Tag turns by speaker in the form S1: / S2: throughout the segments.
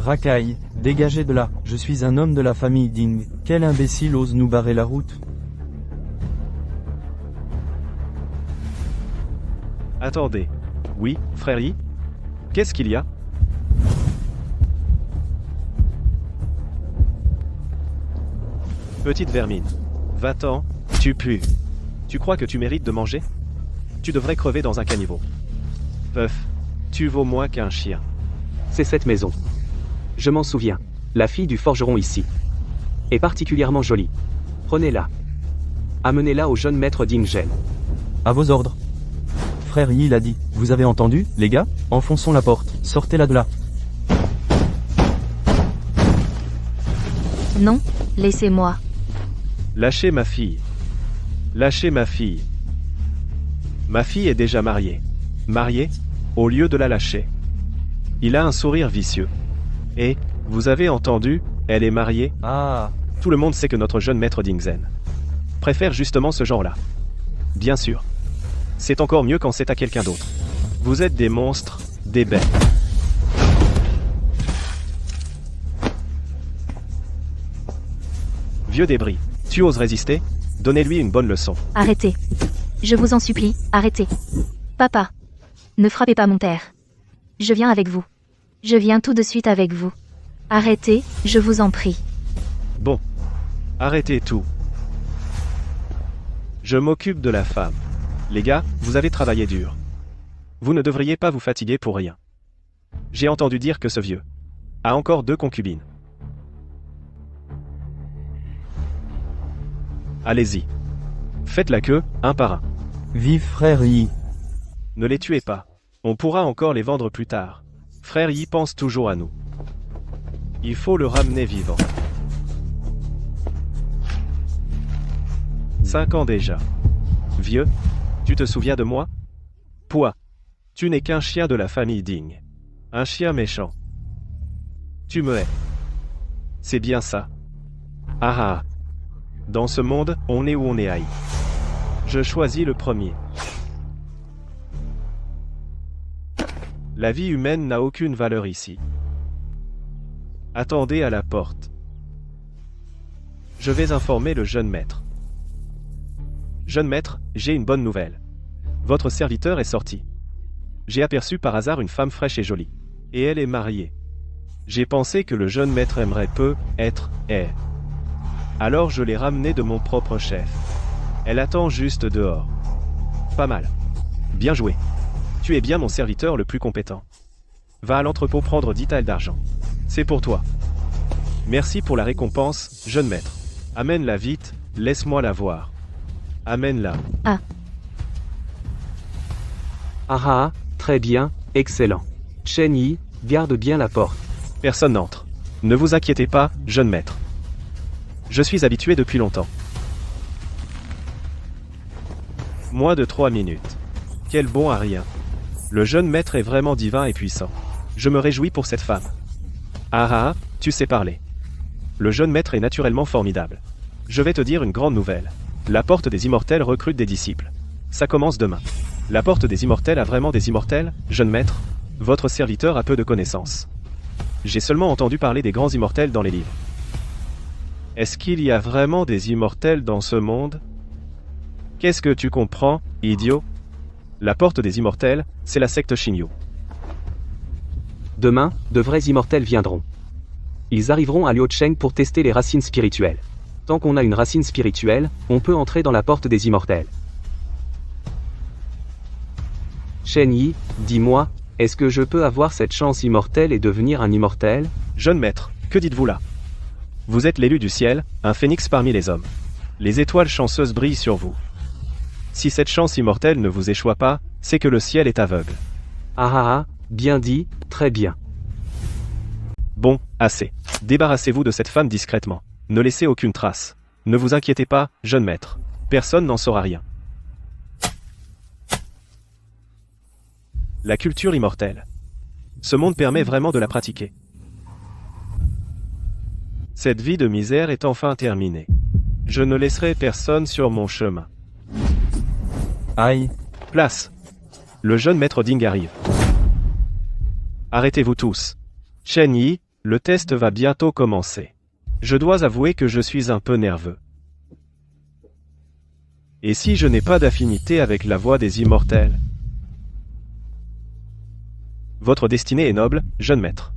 S1: Racaille, dégagez de là, je suis un homme de la famille Ding. Quel imbécile ose nous barrer la route?
S2: Attendez. Oui, frère Yi? Qu'est-ce qu'il y a? Petite vermine. Va-t'en, tu pues. Tu crois que tu mérites de manger? Tu devrais crever dans un caniveau. Veuf, tu vaux moins qu'un chien.
S3: C'est cette maison. Je m'en souviens. La fille du forgeron ici. Est particulièrement jolie. Prenez-la. Amenez-la au jeune maître Ding-Zhen.
S1: À vos ordres. Frère Yi l'a dit, vous avez entendu, les gars? Enfonçons la porte, sortez-la de là.
S4: Non, laissez-moi.
S2: Lâchez ma fille. Lâchez ma fille. Ma fille est déjà mariée. Mariée, au lieu de la lâcher. Il a un sourire vicieux. Et, vous avez entendu, elle est mariée.
S1: Ah.
S2: Tout le monde sait que notre jeune maître Ding-Zhen préfère justement ce genre-là. Bien sûr. C'est encore mieux quand c'est à quelqu'un d'autre. Vous êtes des monstres, des bêtes. Vieux débris, tu oses résister? Donnez-lui une bonne leçon.
S4: Arrêtez. Je vous en supplie, arrêtez. Papa. Ne frappez pas mon père. Je viens avec vous. Je viens tout de suite avec vous. Arrêtez, je vous en prie.
S2: Bon. Arrêtez tout. Je m'occupe de la femme. Les gars, vous avez travaillé dur. Vous ne devriez pas vous fatiguer pour rien. J'ai entendu dire que ce vieux a encore 2 concubines. Allez-y. Faites la queue, un par un.
S1: Vive frère Yi.
S2: Ne les tuez pas. On pourra encore les vendre plus tard. Frère Yi pense toujours à nous. Il faut le ramener vivant. 5 ans déjà. Vieux, tu te souviens de moi? Pouah. Tu n'es qu'un chien de la famille Ding. Un chien méchant. Tu me hais. C'est bien ça. Ah ah. Dans ce monde, on est où on est haï. Je choisis le premier. La vie humaine n'a aucune valeur ici. Attendez à la porte. Je vais informer le jeune maître. Jeune maître, j'ai une bonne nouvelle. Votre serviteur est sorti. J'ai aperçu par hasard une femme fraîche et jolie. Et elle est mariée. J'ai pensé que le jeune maître aimerait peu être elle. Alors je l'ai ramenée de mon propre chef. Elle attend juste dehors. Pas mal. Bien joué. Tu es bien mon serviteur le plus compétent. Va à l'entrepôt prendre 10 taels d'argent. C'est pour toi. Merci pour la récompense, jeune maître. Amène-la vite, laisse-moi la voir. Amène-la.
S4: Ah.
S3: Ah ah, très bien, excellent. Chen Yi, garde bien la porte.
S2: Personne n'entre. Ne vous inquiétez pas, jeune maître. Je suis habitué depuis longtemps. Moins de 3 minutes. Quel bon à rien. Le jeune maître est vraiment divin et puissant. Je me réjouis pour cette femme. Ah ah, tu sais parler. Le jeune maître est naturellement formidable. Je vais te dire une grande nouvelle. La porte des immortels recrute des disciples. Ça commence demain. La porte des immortels a vraiment des immortels, jeune maître? Votre serviteur a peu de connaissances. J'ai seulement entendu parler des grands immortels dans les livres. Est-ce qu'il y a vraiment des immortels dans ce monde? Qu'est-ce que tu comprends, idiot? La porte des immortels, c'est la secte Shinyo.
S3: Demain, de vrais immortels viendront. Ils arriveront à Liucheng pour tester les racines spirituelles. Tant qu'on a une racine spirituelle, on peut entrer dans la porte des immortels. Chen Yi, dis-moi, est-ce que je peux avoir cette chance immortelle et devenir un immortel?
S2: Jeune maître, que dites-vous là? Vous êtes l'élu du ciel, un phénix parmi les hommes. Les étoiles chanceuses brillent sur vous. Si cette chance immortelle ne vous échoit pas, c'est que le ciel est aveugle.
S3: Ah ah ah, bien dit, très bien.
S2: Bon, assez. Débarrassez-vous de cette femme discrètement. Ne laissez aucune trace. Ne vous inquiétez pas, jeune maître. Personne n'en saura rien. La culture immortelle. Ce monde permet vraiment de la pratiquer. Cette vie de misère est enfin terminée. Je ne laisserai personne sur mon chemin.
S1: Aïe.
S2: Place. Le jeune maître Ding arrive. Arrêtez-vous tous. Chen Yi, Le test va bientôt commencer. Je dois avouer que je suis un peu nerveux. Et si je n'ai pas d'affinité avec la voie des immortels? Votre destinée est noble, jeune maître.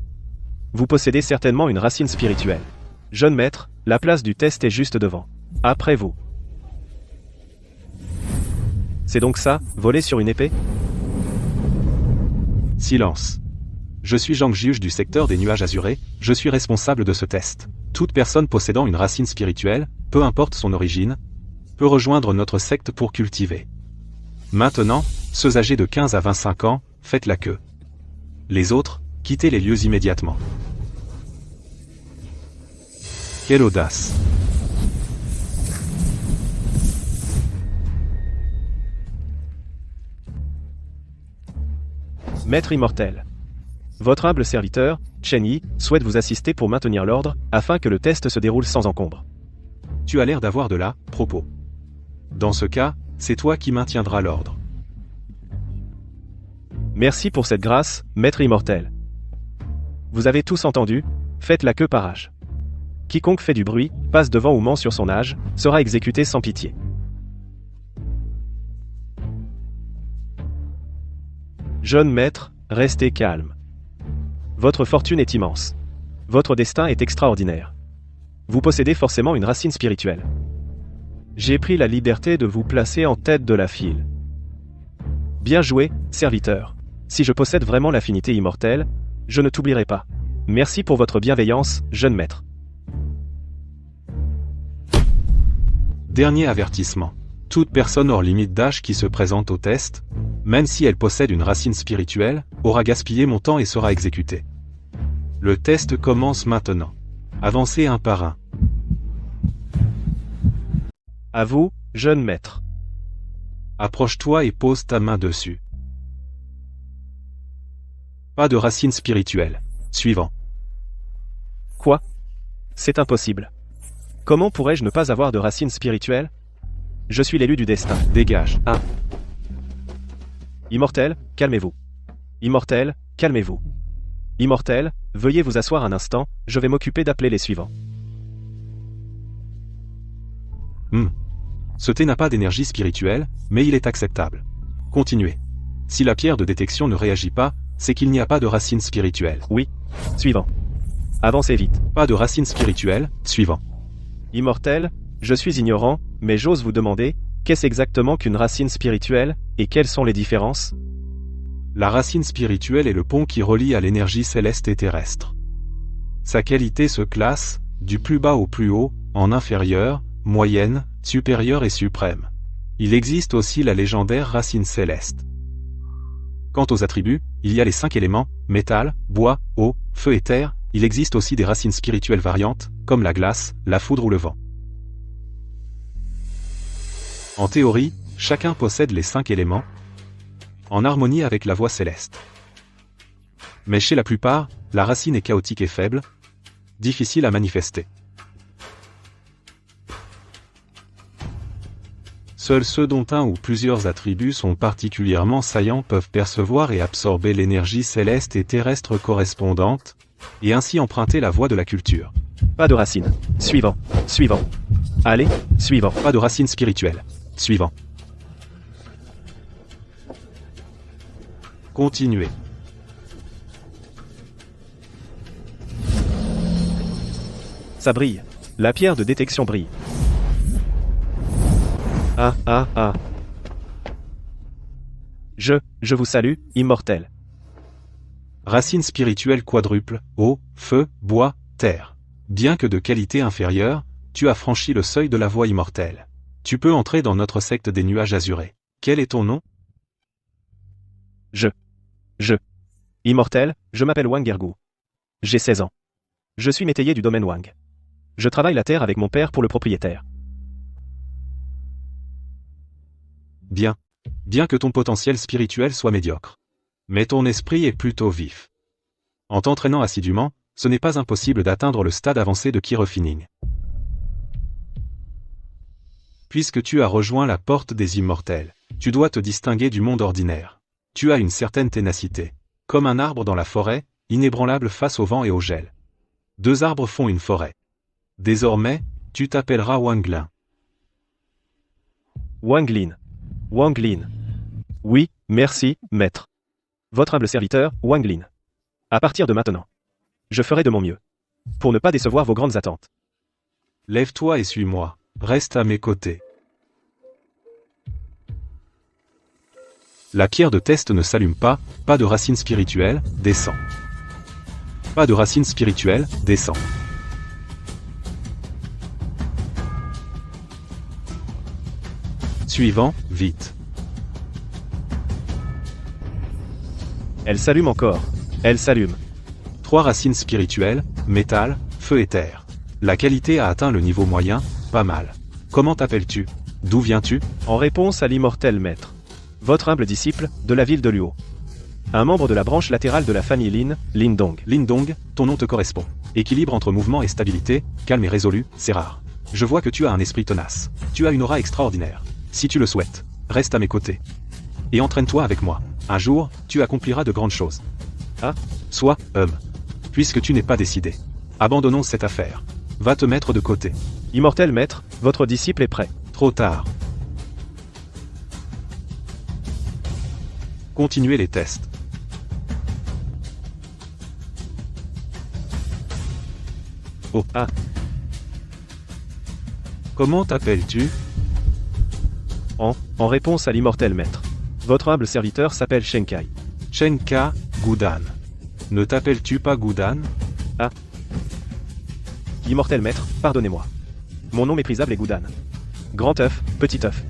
S2: Vous possédez certainement une racine spirituelle. Jeune maître, la place du test est juste devant. Après vous. C'est donc ça, voler sur une épée?
S5: Silence. Je suis Zhang Jiuge du secteur des nuages azurés, je suis responsable de ce test. Toute personne possédant une racine spirituelle, peu importe son origine, peut rejoindre notre secte pour cultiver. Maintenant, ceux âgés de 15 à 25 ans, faites la queue. Les autres, quittez les lieux immédiatement. Quelle audace!
S2: Maître immortel. Votre humble serviteur, Chen Yi, souhaite vous assister pour maintenir l'ordre, afin que le test se déroule sans encombre.
S5: Tu as l'air d'avoir de la propos. Dans ce cas, c'est toi qui maintiendras l'ordre.
S2: Merci pour cette grâce, maître immortel. Vous avez tous entendu, faites la queue par âge. Quiconque fait du bruit, passe devant ou ment sur son âge, sera exécuté sans pitié. Jeune maître, restez calme. Votre fortune est immense. Votre destin est extraordinaire. Vous possédez forcément une racine spirituelle. J'ai pris la liberté de vous placer en tête de la file. Bien joué, serviteur. Si je possède vraiment l'affinité immortelle, je ne t'oublierai pas. Merci pour votre bienveillance, jeune maître.
S5: Dernier avertissement. Toute personne hors limite d'âge qui se présente au test, même si elle possède une racine spirituelle, aura gaspillé mon temps et sera exécutée. Le test commence maintenant. Avancez un par un.
S2: À vous, jeune maître.
S5: Approche-toi et pose ta main dessus. Pas de racine spirituelle. Suivant.
S2: Quoi? C'est impossible. Comment pourrais-je ne pas avoir de racine spirituelle? Je suis l'élu du destin.
S5: Dégage.
S3: Ah.
S2: Immortel, calmez-vous. Immortel, calmez-vous. Immortel, veuillez vous asseoir un instant, je vais m'occuper d'appeler les suivants.
S5: Ce thé n'a pas d'énergie spirituelle, mais il est acceptable. Continuez. Si la pierre de détection ne réagit pas, c'est qu'il n'y a pas de racine spirituelle.
S2: Oui. Suivant. Avancez vite.
S5: Pas de racine spirituelle. Suivant.
S2: Immortel, je suis ignorant, mais j'ose vous demander, qu'est-ce exactement qu'une racine spirituelle, et quelles sont les différences?
S5: La racine spirituelle est le pont qui relie à l'énergie céleste et terrestre. Sa qualité se classe, du plus bas au plus haut, en inférieure, moyenne, supérieure et suprême. Il existe aussi la légendaire racine céleste. Quant aux attributs, il y a les 5 éléments, métal, bois, eau, feu et terre. Il existe aussi des racines spirituelles variantes, comme la glace, la foudre ou le vent. En théorie, chacun possède les 5 éléments, en harmonie avec la voie céleste. Mais chez la plupart, la racine est chaotique et faible, difficile à manifester. Seuls ceux dont un ou plusieurs attributs sont particulièrement saillants peuvent percevoir et absorber l'énergie céleste et terrestre correspondante, et ainsi emprunter la voie de la culture.
S2: Pas de racine. Suivant. Suivant. Allez, suivant.
S5: Pas de racine spirituelle. Suivant. Continuez.
S2: Ça brille. La pierre de détection brille. Ah. Je vous salue, immortel.
S5: Racine spirituelle quadruple, eau, feu, bois, terre. Bien que de qualité inférieure, tu as franchi le seuil de la voie immortelle. Tu peux entrer dans notre secte des nuages azurés. Quel est ton nom?
S2: Immortel, je m'appelle Wang Gergu. J'ai 16 ans. Je suis métayer du domaine Wang. Je travaille la terre avec mon père pour le propriétaire.
S5: Bien. Bien que ton potentiel spirituel soit médiocre. Mais ton esprit est plutôt vif. En t'entraînant assidûment, ce n'est pas impossible d'atteindre le stade avancé de Key Refining. Puisque tu as rejoint la porte des immortels, tu dois te distinguer du monde ordinaire. Tu as une certaine ténacité. Comme un arbre dans la forêt, inébranlable face au vent et au gel. 2 arbres font une forêt. Désormais, tu t'appelleras Wanglin.
S2: Wanglin. Wanglin. Oui, merci, maître. Votre humble serviteur, Wanglin. À partir de maintenant, je ferai de mon mieux. Pour ne pas décevoir vos grandes attentes.
S5: Lève-toi et suis-moi. Reste à mes côtés. La pierre de test ne s'allume pas, pas de racine spirituelle, descend. Pas de racine spirituelle, descend. Suivant, vite.
S2: Elle s'allume encore. Elle s'allume.
S5: 3 racines spirituelles, métal, feu et terre. La qualité a atteint le niveau moyen, pas mal. Comment t'appelles-tu? D'où viens-tu?
S2: En réponse à l'immortel maître. Votre humble disciple, de la ville de Luo. Un membre de la branche latérale de la famille Lin, Lindong.
S5: Lindong, ton nom te correspond. Équilibre entre mouvement et stabilité, calme et résolu, c'est rare. Je vois que tu as un esprit tenace. Tu as une aura extraordinaire. Si tu le souhaites, reste à mes côtés. Et entraîne-toi avec moi. Un jour, tu accompliras de grandes choses.
S2: Ah?
S5: Sois homme. Puisque tu n'es pas décidé. Abandonnons cette affaire. Va te mettre de côté.
S2: Immortel maître, votre disciple est prêt.
S5: Trop tard. Continuez les tests. Oh,
S2: Ah.
S5: Comment t'appelles-tu?
S2: En réponse à l'immortel maître. Votre humble serviteur s'appelle Shenkai.
S5: Shenka Goudan. Ne t'appelles-tu pas Goudan?
S2: Immortel maître, pardonnez-moi. Mon nom méprisable est Goudan. Grand œuf, petit œuf.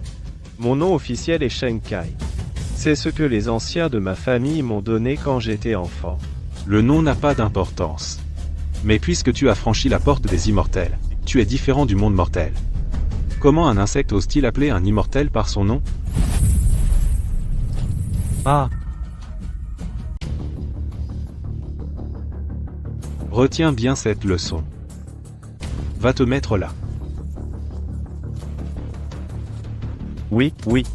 S2: Mon nom officiel est Shenkai. C'est ce que les anciens de ma famille m'ont donné quand j'étais enfant.
S5: Le nom n'a pas d'importance. Mais puisque tu as franchi la porte des immortels, tu es différent du monde mortel. Comment un insecte ose-t-il appeler un immortel par son nom?
S1: Ah,
S5: Retiens bien cette leçon. Va te mettre là.
S2: Oui, oui.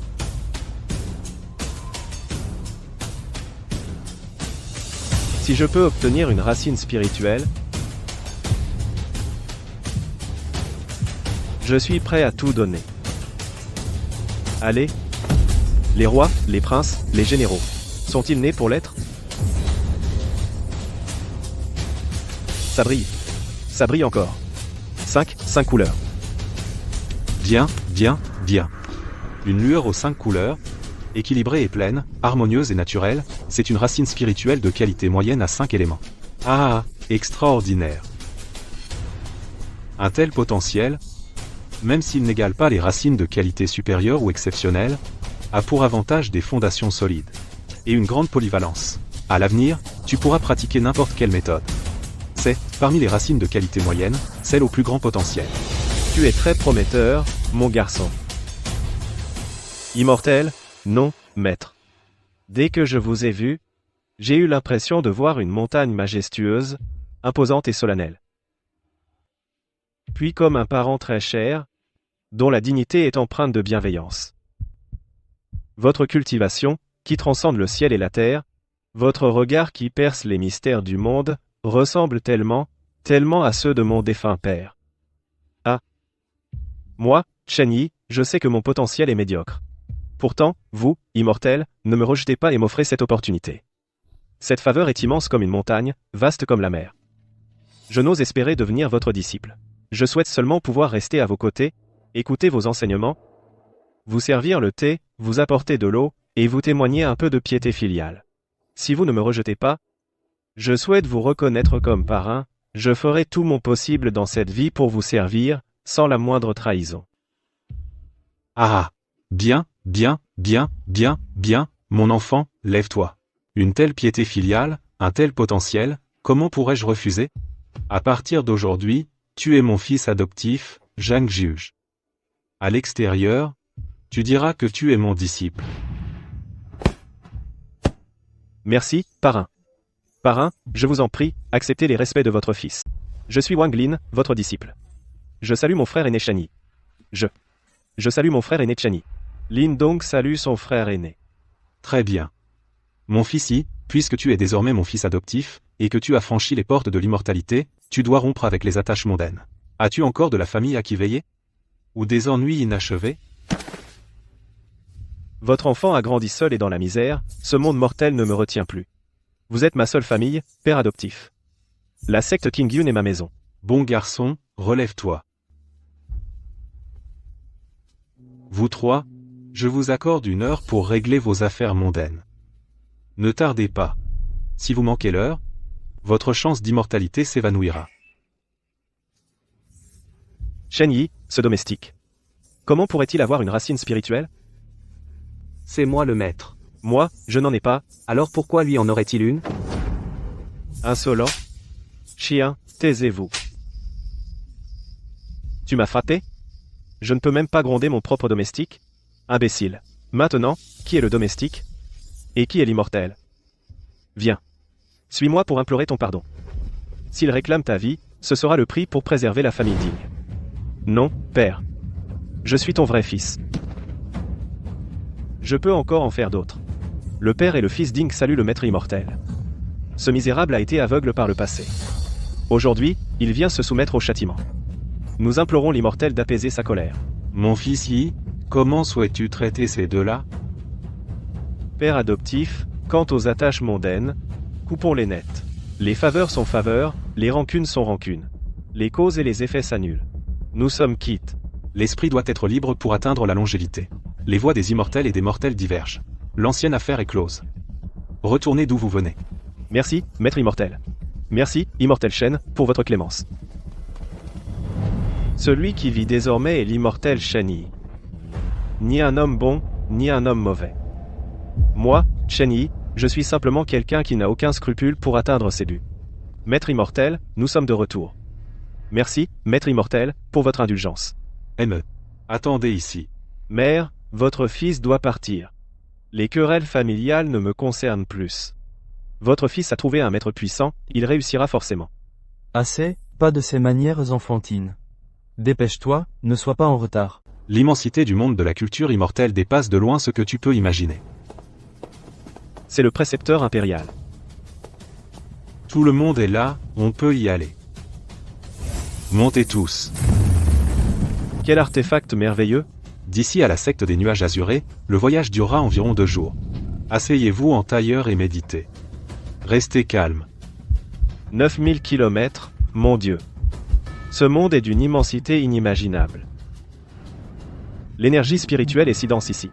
S2: Si je peux obtenir une racine spirituelle, je suis prêt à tout donner. Allez. Les rois, les princes, les généraux, sont-ils nés pour l'être? Ça brille. Ça brille encore. 5 couleurs.
S5: Bien, bien, bien. Une lueur aux 5 couleurs, équilibrée et pleine, harmonieuse et naturelle, c'est une racine spirituelle de qualité moyenne à 5 éléments. Ah, extraordinaire. Un tel potentiel, même s'il n'égale pas les racines de qualité supérieure ou exceptionnelle, a pour avantage des fondations solides et une grande polyvalence. À l'avenir, tu pourras pratiquer n'importe quelle méthode. C'est, parmi les racines de qualité moyenne, celle au plus grand potentiel.
S2: Tu es très prometteur, mon garçon. Immortel? Non, maître. Dès que je vous ai vu, j'ai eu l'impression de voir une montagne majestueuse, imposante et solennelle. Puis comme un parent très cher, dont la dignité est empreinte de bienveillance. Votre cultivation, qui transcende le ciel et la terre, votre regard qui perce les mystères du monde, ressemble tellement, tellement à ceux de mon défunt père. Ah. Moi, Chen Yi, je sais que mon potentiel est médiocre. Pourtant, vous, immortel, ne me rejetez pas et m'offrez cette opportunité. Cette faveur est immense comme une montagne, vaste comme la mer. Je n'ose espérer devenir votre disciple. Je souhaite seulement pouvoir rester à vos côtés, écouter vos enseignements, vous servir le thé, vous apporter de l'eau, et vous témoigner un peu de piété filiale. Si vous ne me rejetez pas, je souhaite vous reconnaître comme parrain, je ferai tout mon possible dans cette vie pour vous servir, sans la moindre trahison.
S5: Ah, bien, bien, bien, bien, bien, mon enfant, lève-toi. Une telle piété filiale, un tel potentiel, comment pourrais-je refuser? À partir d'aujourd'hui, tu es mon fils adoptif, Zhang Jiuge. À l'extérieur, tu diras que tu es mon disciple.
S2: Merci, parrain. Parrain, je vous en prie, acceptez les respects de votre fils. Je suis Wang Lin, votre disciple. Je salue mon frère aîné Chani. Je salue mon frère aîné Chani. Lin Dong salue son frère aîné.
S5: Très bien. Mon fils Yi, puisque tu es désormais mon fils adoptif, et que tu as franchi les portes de l'immortalité, tu dois rompre avec les attaches mondaines. As-tu encore de la famille à qui veiller? Ou des ennuis inachevés?
S2: Votre enfant a grandi seul et dans la misère, ce monde mortel ne me retient plus. Vous êtes ma seule famille, père adoptif. La secte Kingyun est ma maison.
S5: Bon garçon, relève-toi. Vous trois, je vous accorde 1 heure pour régler vos affaires mondaines. Ne tardez pas. Si vous manquez l'heure, votre chance d'immortalité s'évanouira.
S2: Shen Yi, ce domestique. Comment pourrait-il avoir une racine spirituelle?
S3: C'est moi le maître.
S2: Moi, je n'en ai pas.
S3: Alors pourquoi lui en aurait-il une?
S2: Insolent. Chien, taisez-vous. Tu m'as frappé? Je ne peux même pas gronder mon propre domestique? Imbécile. Maintenant, qui est le domestique? Et qui est l'immortel? Viens. Suis-moi pour implorer ton pardon. S'il réclame ta vie, ce sera le prix pour préserver la famille digne. Non, père. Je suis ton vrai fils. Je peux encore en faire d'autres. Le père et le fils dignes saluent le maître immortel. Ce misérable a été aveugle par le passé. Aujourd'hui, il vient se soumettre au châtiment. Nous implorons l'immortel d'apaiser sa colère.
S5: Mon fils Yi, comment souhaites-tu traiter ces deux-là?
S2: Père adoptif, quant aux attaches mondaines, coupons-les net. Les faveurs sont faveurs, les rancunes sont rancunes. Les causes et les effets s'annulent. Nous sommes quittes.
S5: L'esprit doit être libre pour atteindre la longévité. Les voies des immortels et des mortels divergent. L'ancienne affaire est close. Retournez d'où vous venez.
S2: Merci, maître immortel. Merci, immortel Shen, pour votre clémence. Celui qui vit désormais est l'immortel Shen Yi. Ni un homme bon, ni un homme mauvais. Moi, Shen Yi, je suis simplement quelqu'un qui n'a aucun scrupule pour atteindre ses buts. Maître immortel, nous sommes de retour. Merci, maître immortel, pour votre indulgence.
S5: Attendez ici.
S2: Mère, votre fils doit partir. Les querelles familiales ne me concernent plus. Votre fils a trouvé un maître puissant, il réussira forcément.
S1: Assez, pas de ces manières enfantines. Dépêche-toi, ne sois pas en retard.
S5: L'immensité du monde de la culture immortelle dépasse de loin ce que tu peux imaginer.
S2: C'est le précepteur impérial.
S5: Tout le monde est là, on peut y aller. Montez tous.
S2: Quel artefact merveilleux!
S5: D'ici à la secte des nuages azurés, le voyage durera environ 2 jours. Asseyez-vous en tailleur et méditez. Restez calme.
S2: 9000 kilomètres, mon Dieu. Ce monde est d'une immensité inimaginable. L'énergie spirituelle est si dense ici.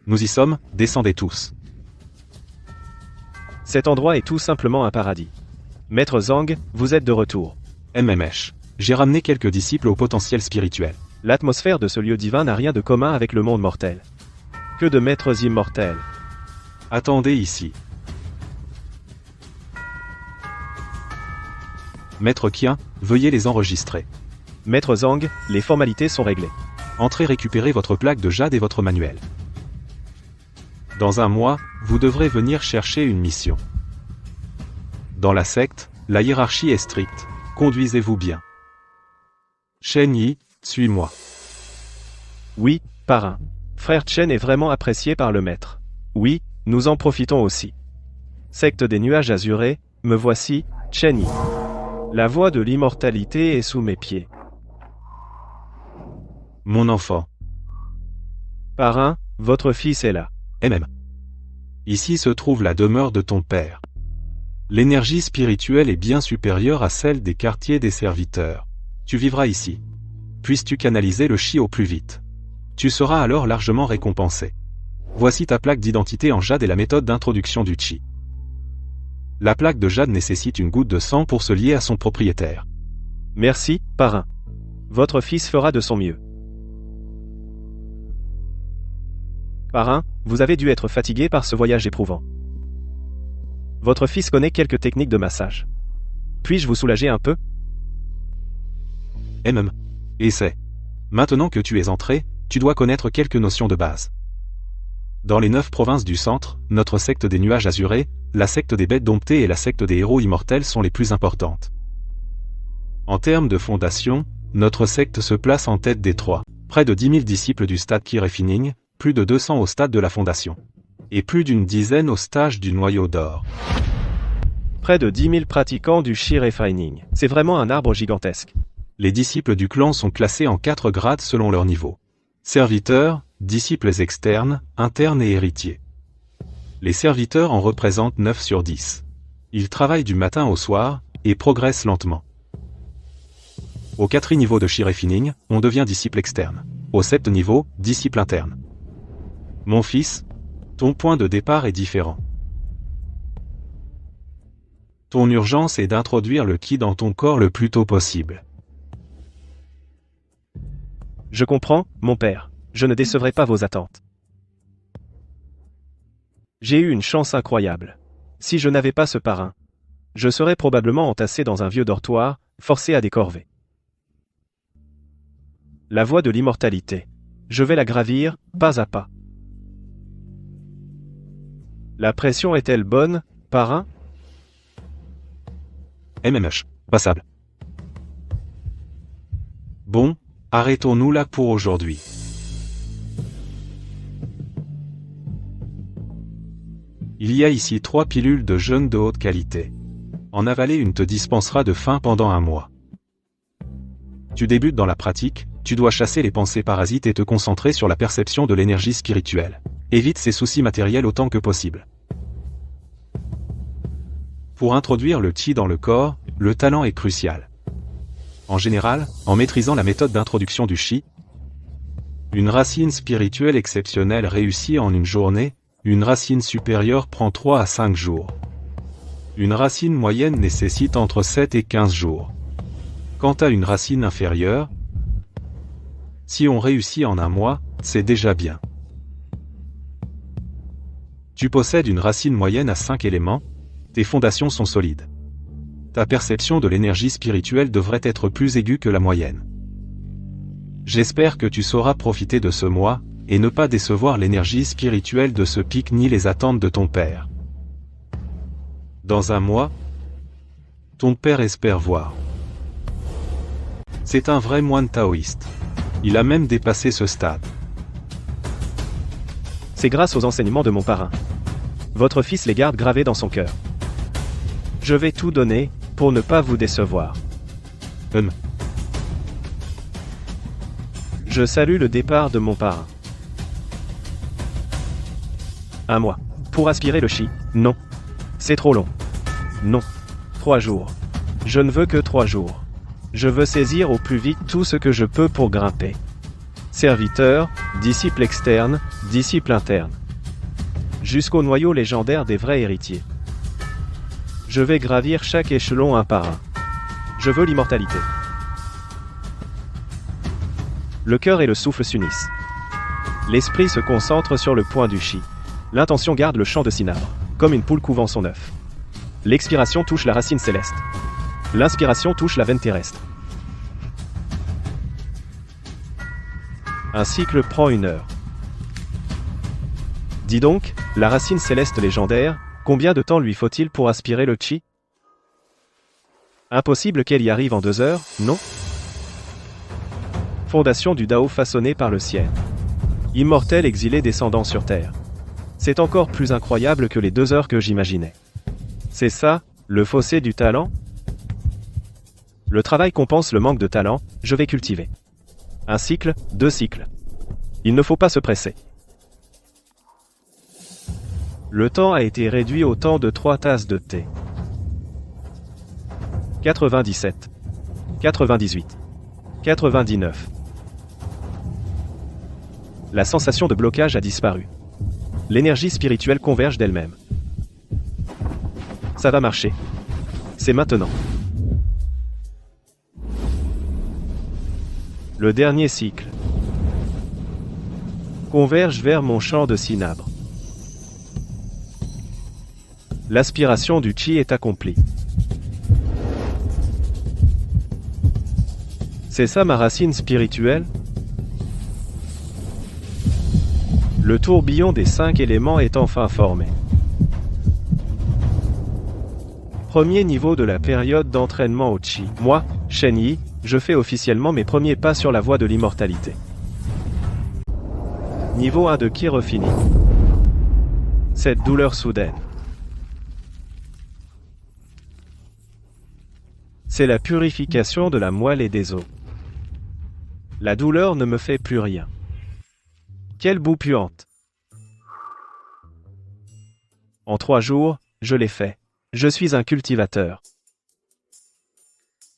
S5: Nous y sommes, descendez tous.
S2: Cet endroit est tout simplement un paradis. Maître Zhang, vous êtes de retour.
S5: MMH. J'ai ramené quelques disciples au potentiel spirituel.
S2: L'atmosphère de ce lieu divin n'a rien de commun avec le monde mortel. Que de maîtres immortels.
S5: Attendez ici. Maître Qian, veuillez les enregistrer.
S2: Maître Zhang, les formalités sont réglées.
S5: Entrez récupérer votre plaque de jade et votre manuel. Dans 1 mois, vous devrez venir chercher une mission. Dans la secte, la hiérarchie est stricte. Conduisez-vous bien. Shen Yi, suis-moi.
S2: Oui, parrain. Frère Chen est vraiment apprécié par le maître. Oui, nous en profitons aussi. Secte des nuages azurés, me voici, Shen Yi. La voie de l'immortalité est sous mes pieds.
S5: Mon enfant.
S2: Parrain, votre fils est là.
S5: Ici se trouve la demeure de ton père. L'énergie spirituelle est bien supérieure à celle des quartiers des serviteurs. Tu vivras ici. Puisses-tu canaliser le chi au plus vite. Tu seras alors largement récompensé. Voici ta plaque d'identité en jade et la méthode d'introduction du chi. La plaque de jade nécessite une goutte de sang pour se lier à son propriétaire.
S2: Merci, parrain. Votre fils fera de son mieux. Parrain, vous avez dû être fatigué par ce voyage éprouvant. Votre fils connaît quelques techniques de massage. Puis-je vous soulager un peu?
S5: Essaie. Maintenant que tu es entré, tu dois connaître quelques notions de base. Dans les 9 provinces du centre, notre secte des nuages azurés, la secte des bêtes domptées et la secte des héros immortels sont les plus importantes. En termes de fondation, notre secte se place en tête des 3. Près de 10 000 disciples du stade Kirefining, plus de 200 au stade de la fondation. Et plus d'une dizaine au stage du noyau d'or.
S2: près de 10 000 pratiquants du Chi Refining. C'est vraiment un arbre gigantesque.
S5: Les disciples du clan sont classés en 4 grades selon leur niveau. Serviteurs, disciples externes, internes et héritiers. Les serviteurs en représentent 9 sur 10. Ils travaillent du matin au soir, et progressent lentement. Au 4e niveau de Chi Refining, on devient disciple externe. Au 7e niveau, disciple interne. Mon fils, ton point de départ est différent. Ton urgence est d'introduire le Qi dans ton corps le plus tôt possible.
S2: Je comprends, mon père. Je ne décevrai pas vos attentes. J'ai eu une chance incroyable. Si je n'avais pas ce parrain, je serais probablement entassé dans un vieux dortoir, forcé à des corvées. La voie de l'immortalité. Je vais la gravir, pas à pas. La pression est-elle bonne, parrain?
S5: MMH. Passable. Bon, arrêtons-nous là pour aujourd'hui. Il y a ici 3 pilules de jeûne de haute qualité. En avaler une te dispensera de faim pendant 1 mois. Tu débutes dans la pratique, tu dois chasser les pensées parasites et te concentrer sur la perception de l'énergie spirituelle. Évite ces soucis matériels autant que possible. Pour introduire le Qi dans le corps, le talent est crucial. En général, en maîtrisant la méthode d'introduction du Qi, une racine spirituelle exceptionnelle réussit en une journée, une racine supérieure prend 3 à 5 jours. Une racine moyenne nécessite entre 7 et 15 jours. Quant à une racine inférieure, si on réussit en 1 mois, c'est déjà bien. Tu possèdes une racine moyenne à 5 éléments, tes fondations sont solides. Ta perception de l'énergie spirituelle devrait être plus aiguë que la moyenne. J'espère que tu sauras profiter de ce mois, et ne pas décevoir l'énergie spirituelle de ce pic ni les attentes de ton père. Dans 1 mois, ton père espère voir. C'est un vrai moine taoïste. Il a même dépassé ce stade.
S2: C'est grâce aux enseignements de mon parrain. Votre fils les garde gravés dans son cœur. Je vais tout donner, pour ne pas vous décevoir. Je salue le départ de mon parrain. 1 mois. Pour aspirer le Qi, non. C'est trop long. Non. 3 jours. Je ne veux que 3 jours. Je veux saisir au plus vite tout ce que je peux pour grimper. Serviteur, disciple externe, disciple interne. Jusqu'au noyau légendaire des vrais héritiers. Je vais gravir chaque échelon un par un. Je veux l'immortalité. Le cœur et le souffle s'unissent. L'esprit se concentre sur le point du Qi. L'intention garde le champ de cinabre, comme une poule couvant son œuf. L'expiration touche la racine céleste. L'inspiration touche la veine terrestre. Un cycle prend 1 heure. Dis donc, la racine céleste légendaire, combien de temps lui faut-il pour aspirer le Qi? Impossible qu'elle y arrive en 2 heures, non? Fondation du Dao façonnée par le ciel. Immortel exilé descendant sur terre. C'est encore plus incroyable que les 2 heures que j'imaginais. C'est ça, le fossé du talent? Le travail compense le manque de talent, je vais cultiver. 1 cycle, 2 cycles. Il ne faut pas se presser. Le temps a été réduit au temps de 3 tasses de thé. 97. 98. 99. La sensation de blocage a disparu. L'énergie spirituelle converge d'elle-même. Ça va marcher. C'est maintenant. Le dernier cycle. Converge vers mon champ de cinabre. L'aspiration du Qi est accomplie. C'est ça ma racine spirituelle? Le tourbillon des 5 éléments est enfin formé. Premier niveau de la période d'entraînement au Qi. Moi, Shen Yi, je fais officiellement mes premiers pas sur la voie de l'immortalité. Niveau 1 de Qi refini. Cette douleur soudaine. C'est la purification de la moelle et des os. La douleur ne me fait plus rien. Quelle boue puante! En 3 jours, je l'ai fait. Je suis un cultivateur.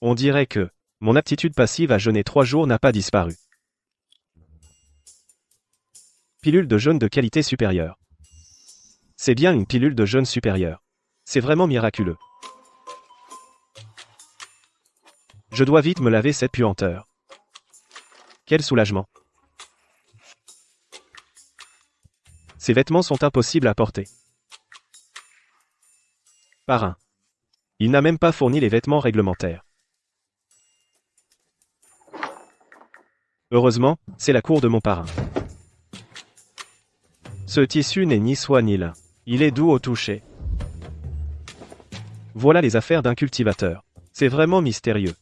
S2: On dirait que mon aptitude passive à jeûner 3 jours n'a pas disparu. Pilule de jeûne de qualité supérieure. C'est bien une pilule de jeûne supérieure. C'est vraiment miraculeux. Je dois vite me laver cette puanteur. Quel soulagement. Ces vêtements sont impossibles à porter. Parrain. Il n'a même pas fourni les vêtements réglementaires. Heureusement, c'est la cour de mon parrain. Ce tissu n'est ni soie ni lin. Il est doux au toucher. Voilà les affaires d'un cultivateur. C'est vraiment mystérieux.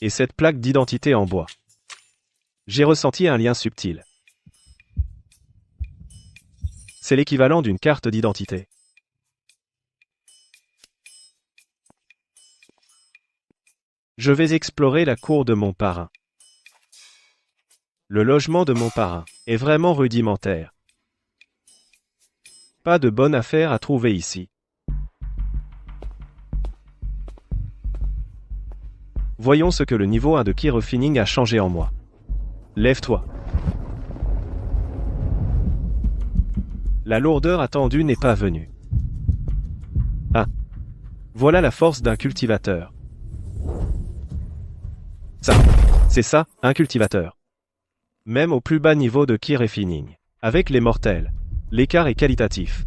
S2: Et cette plaque d'identité en bois. J'ai ressenti un lien subtil. C'est l'équivalent d'une carte d'identité. Je vais explorer la cour de mon parrain. Le logement de mon parrain est vraiment rudimentaire. Pas de bonne affaire à trouver ici. Voyons ce que le niveau 1 de Key Refining a changé en moi. Lève-toi. La lourdeur attendue n'est pas venue. Ah. Voilà la force d'un cultivateur. Ça. C'est ça, un cultivateur. Même au plus bas niveau de Key Refining. Avec les mortels. L'écart est qualitatif.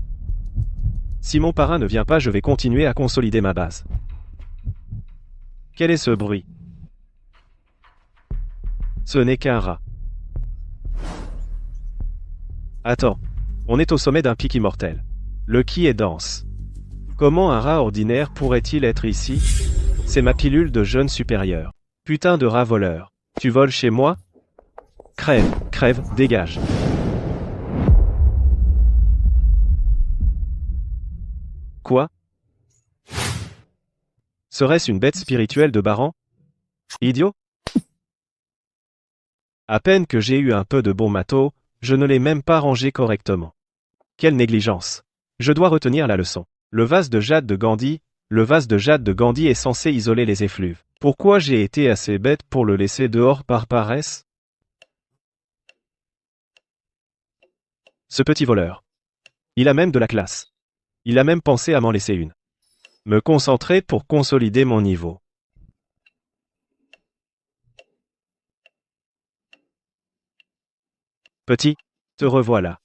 S2: Si mon parrain ne vient pas, je vais continuer à consolider ma base. Quel est ce bruit? Ce n'est qu'un rat. Attends. On est au sommet d'un pic immortel. Le Ki est dense. Comment un rat ordinaire pourrait-il être ici? C'est ma pilule de jeûne supérieur. Putain de rat voleur. Tu voles chez moi? Crève, crève, dégage. Quoi? Serait-ce une bête spirituelle de Baran? Idiot? À peine que j'ai eu un peu de bon matos, je ne l'ai même pas rangé correctement. Quelle négligence. Je dois retenir la leçon. Le vase de jade de Gandhi est censé isoler les effluves. Pourquoi j'ai été assez bête pour le laisser dehors par paresse? Ce petit voleur. Il a même de la classe. Il a même pensé à m'en laisser une. Me concentrer pour consolider mon niveau. Petit, te revoilà.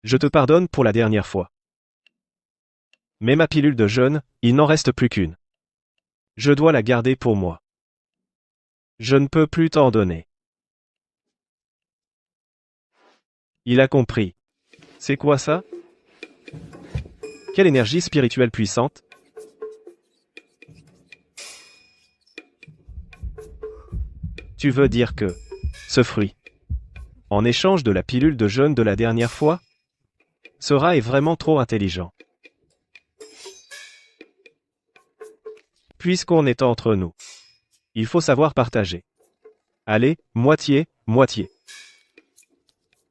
S2: Je te pardonne pour la dernière fois. Mais ma pilule de jeûne, il n'en reste plus qu'une. Je dois la garder pour moi. Je ne peux plus t'en donner. Il a compris. C'est quoi ça? Quelle énergie spirituelle puissante? Tu veux dire que ce fruit, en échange de la pilule de jeûne de la dernière fois? Ce rat est vraiment trop intelligent. Puisqu'on est entre nous, il faut savoir partager. Allez, moitié, moitié.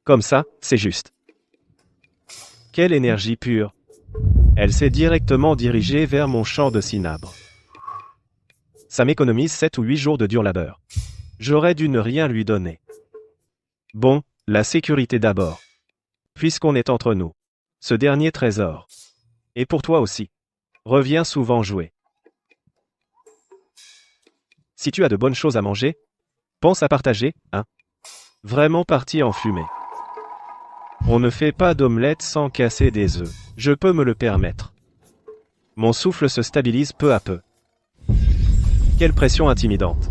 S2: Comme ça, c'est juste. Quelle énergie pure. Elle s'est directement dirigée vers mon champ de cinabre. Ça m'économise 7 ou 8 jours de dur labeur. J'aurais dû ne rien lui donner. Bon, la sécurité d'abord. Puisqu'on est entre nous. Ce dernier trésor. Et pour toi aussi. Reviens souvent jouer. Si tu as de bonnes choses à manger, pense à partager, hein. Vraiment parti en fumée. On ne fait pas d'omelette sans casser des œufs. Je peux me le permettre. Mon souffle se stabilise peu à peu. Quelle pression intimidante.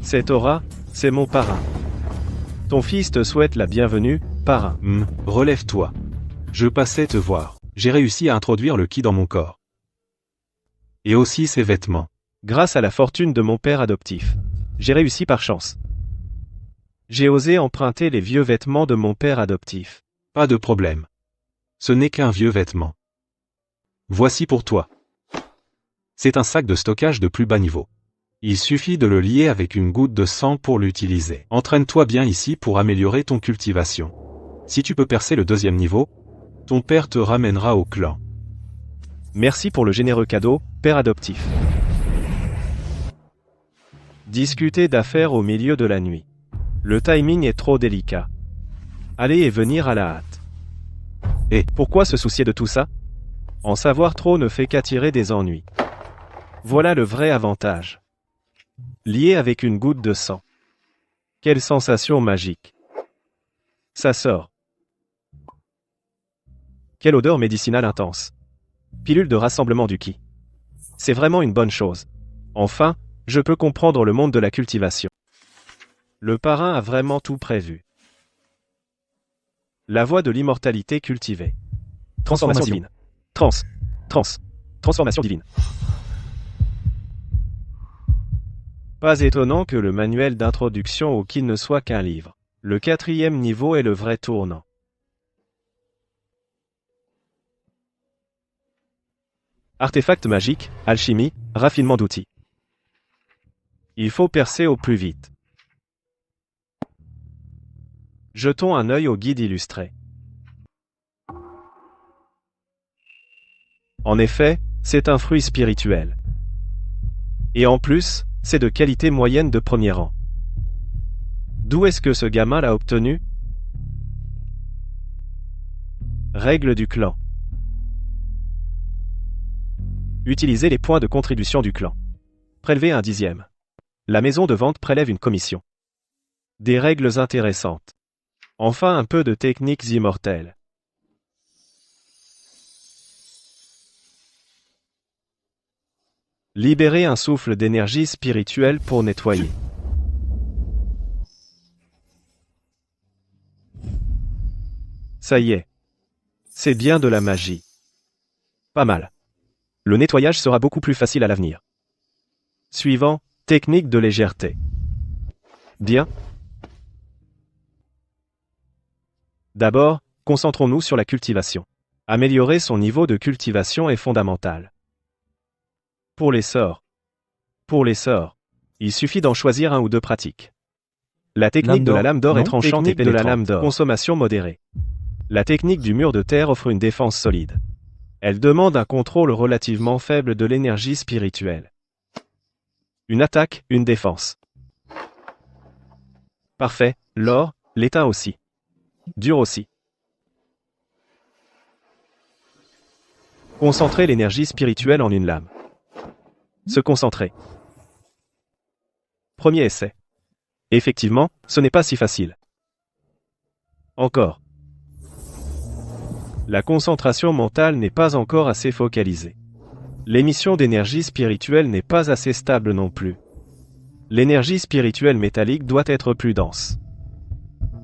S2: Cette aura, c'est mon parrain. Ton fils te souhaite la bienvenue, parrain.
S5: Relève-toi. Je passais te voir. J'ai réussi à introduire le Ki dans mon corps. Et aussi ses vêtements.
S2: Grâce à la fortune de mon père adoptif. J'ai réussi par chance. J'ai osé emprunter les vieux vêtements de mon père adoptif.
S5: Pas de problème. Ce n'est qu'un vieux vêtement. Voici pour toi. C'est un sac de stockage de plus bas niveau. Il suffit de le lier avec une goutte de sang pour l'utiliser. Entraîne-toi bien ici pour améliorer ton cultivation. Si tu peux percer le 2e niveau, ton père te ramènera au clan.
S2: Merci pour le généreux cadeau, père adoptif. Discuter d'affaires au milieu de la nuit. Le timing est trop délicat. Aller et venir à la hâte. Et pourquoi se soucier de tout ça? En savoir trop ne fait qu'attirer des ennuis. Voilà le vrai avantage. Lié avec une goutte de sang. Quelle sensation magique. Ça sort. Quelle odeur médicinale intense. Pilule de rassemblement du ki. C'est vraiment une bonne chose. Enfin, je peux comprendre le monde de la cultivation. Le parrain a vraiment tout prévu. La voie de l'immortalité cultivée. Transformation divine. Transformation divine. Pas étonnant que le manuel d'introduction au ki ne soit qu'un livre. Le 4e niveau est le vrai tournant. Artefact magique, alchimie, raffinement d'outils. Il faut percer au plus vite. Jetons un œil au guide illustré. En effet, c'est un fruit spirituel. Et en plus, c'est de qualité moyenne de premier rang. D'où est-ce que ce gamin l'a obtenu? Règle du clan. Utilisez les points de contribution du clan. Prélevez un 10e. La maison de vente prélève une commission. Des règles intéressantes. Enfin un peu de techniques immortelles. Libérez un souffle d'énergie spirituelle pour nettoyer. Ça y est. C'est bien de la magie. Pas mal. Le nettoyage sera beaucoup plus facile à l'avenir. Suivant, technique de légèreté. Bien. D'abord, concentrons-nous sur la cultivation. Améliorer son niveau de cultivation est fondamental. Pour les sorts, il suffit d'en choisir un ou deux pratiques. La technique de la lame d'or est tranchante et pénétrante. Consommation modérée. La technique du mur de terre offre une défense solide. Elle demande un contrôle relativement faible de l'énergie spirituelle. Une attaque, une défense. Parfait, l'or, l'étain aussi. Dur aussi. Concentrer l'énergie spirituelle en une lame. Se concentrer. Premier essai. Effectivement, ce n'est pas si facile. Encore. La concentration mentale n'est pas encore assez focalisée. L'émission d'énergie spirituelle n'est pas assez stable non plus. L'énergie spirituelle métallique doit être plus dense.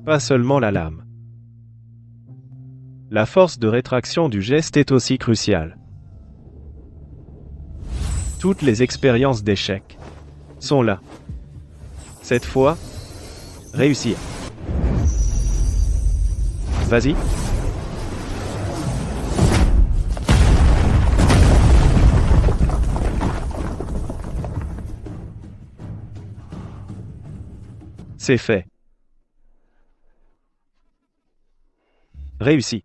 S2: Pas seulement la lame. La force de rétraction du geste est aussi cruciale. Toutes les expériences d'échec sont là. Cette fois, réussir. Vas-y. C'est fait. Réussi.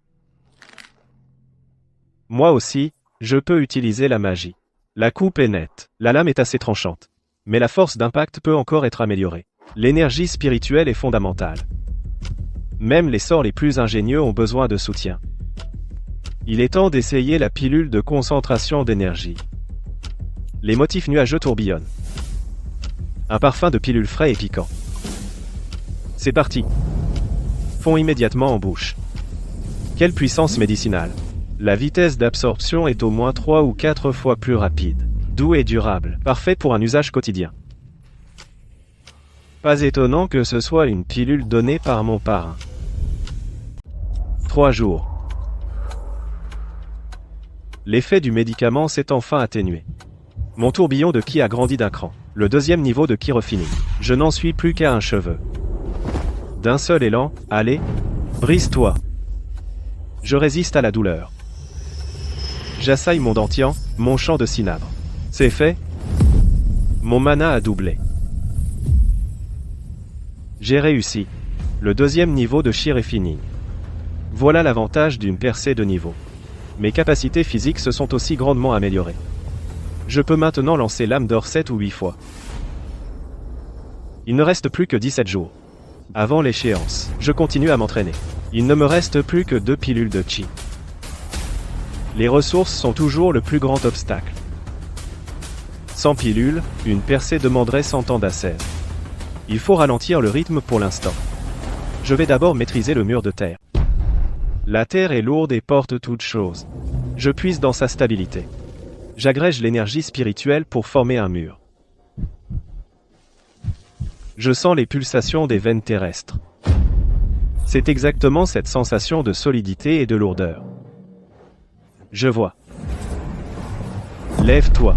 S2: Moi aussi, je peux utiliser la magie. La coupe est nette, la lame est assez tranchante. Mais la force d'impact peut encore être améliorée. L'énergie spirituelle est fondamentale. Même les sorts les plus ingénieux ont besoin de soutien. Il est temps d'essayer la pilule de concentration d'énergie. Les motifs nuageux tourbillonnent. Un parfum de pilule frais et piquant. C'est parti. Fond immédiatement en bouche. Quelle puissance médicinale. La vitesse d'absorption est au moins 3 ou 4 fois plus rapide. Doux et durable. Parfait pour un usage quotidien. Pas étonnant que ce soit une pilule donnée par mon parrain. 3 jours. L'effet du médicament s'est enfin atténué. Mon tourbillon de ki a grandi d'un cran. Le 2e niveau de ki refini. Je n'en suis plus qu'à un cheveu. D'un seul élan, allez, brise-toi. Je résiste à la douleur. J'assaille mon Dantian, mon champ de cinabre. C'est fait. Mon mana a doublé. J'ai réussi. Le deuxième niveau de Sheer est fini. Voilà l'avantage d'une percée de niveau. Mes capacités physiques se sont aussi grandement améliorées. Je peux maintenant lancer l'âme d'or 7 ou 8 fois. Il ne reste plus que 17 jours. Avant l'échéance, je continue à m'entraîner. Il ne me reste plus que 2 pilules de chi. Les ressources sont toujours le plus grand obstacle. Sans pilules, une percée demanderait 100 ans d'ascèse. Il faut ralentir le rythme pour l'instant. Je vais d'abord maîtriser le mur de terre. La terre est lourde et porte toute chose. Je puise dans sa stabilité. J'agrège l'énergie spirituelle pour former un mur. Je sens les pulsations des veines terrestres. C'est exactement cette sensation de solidité et de lourdeur. Je vois. Lève-toi.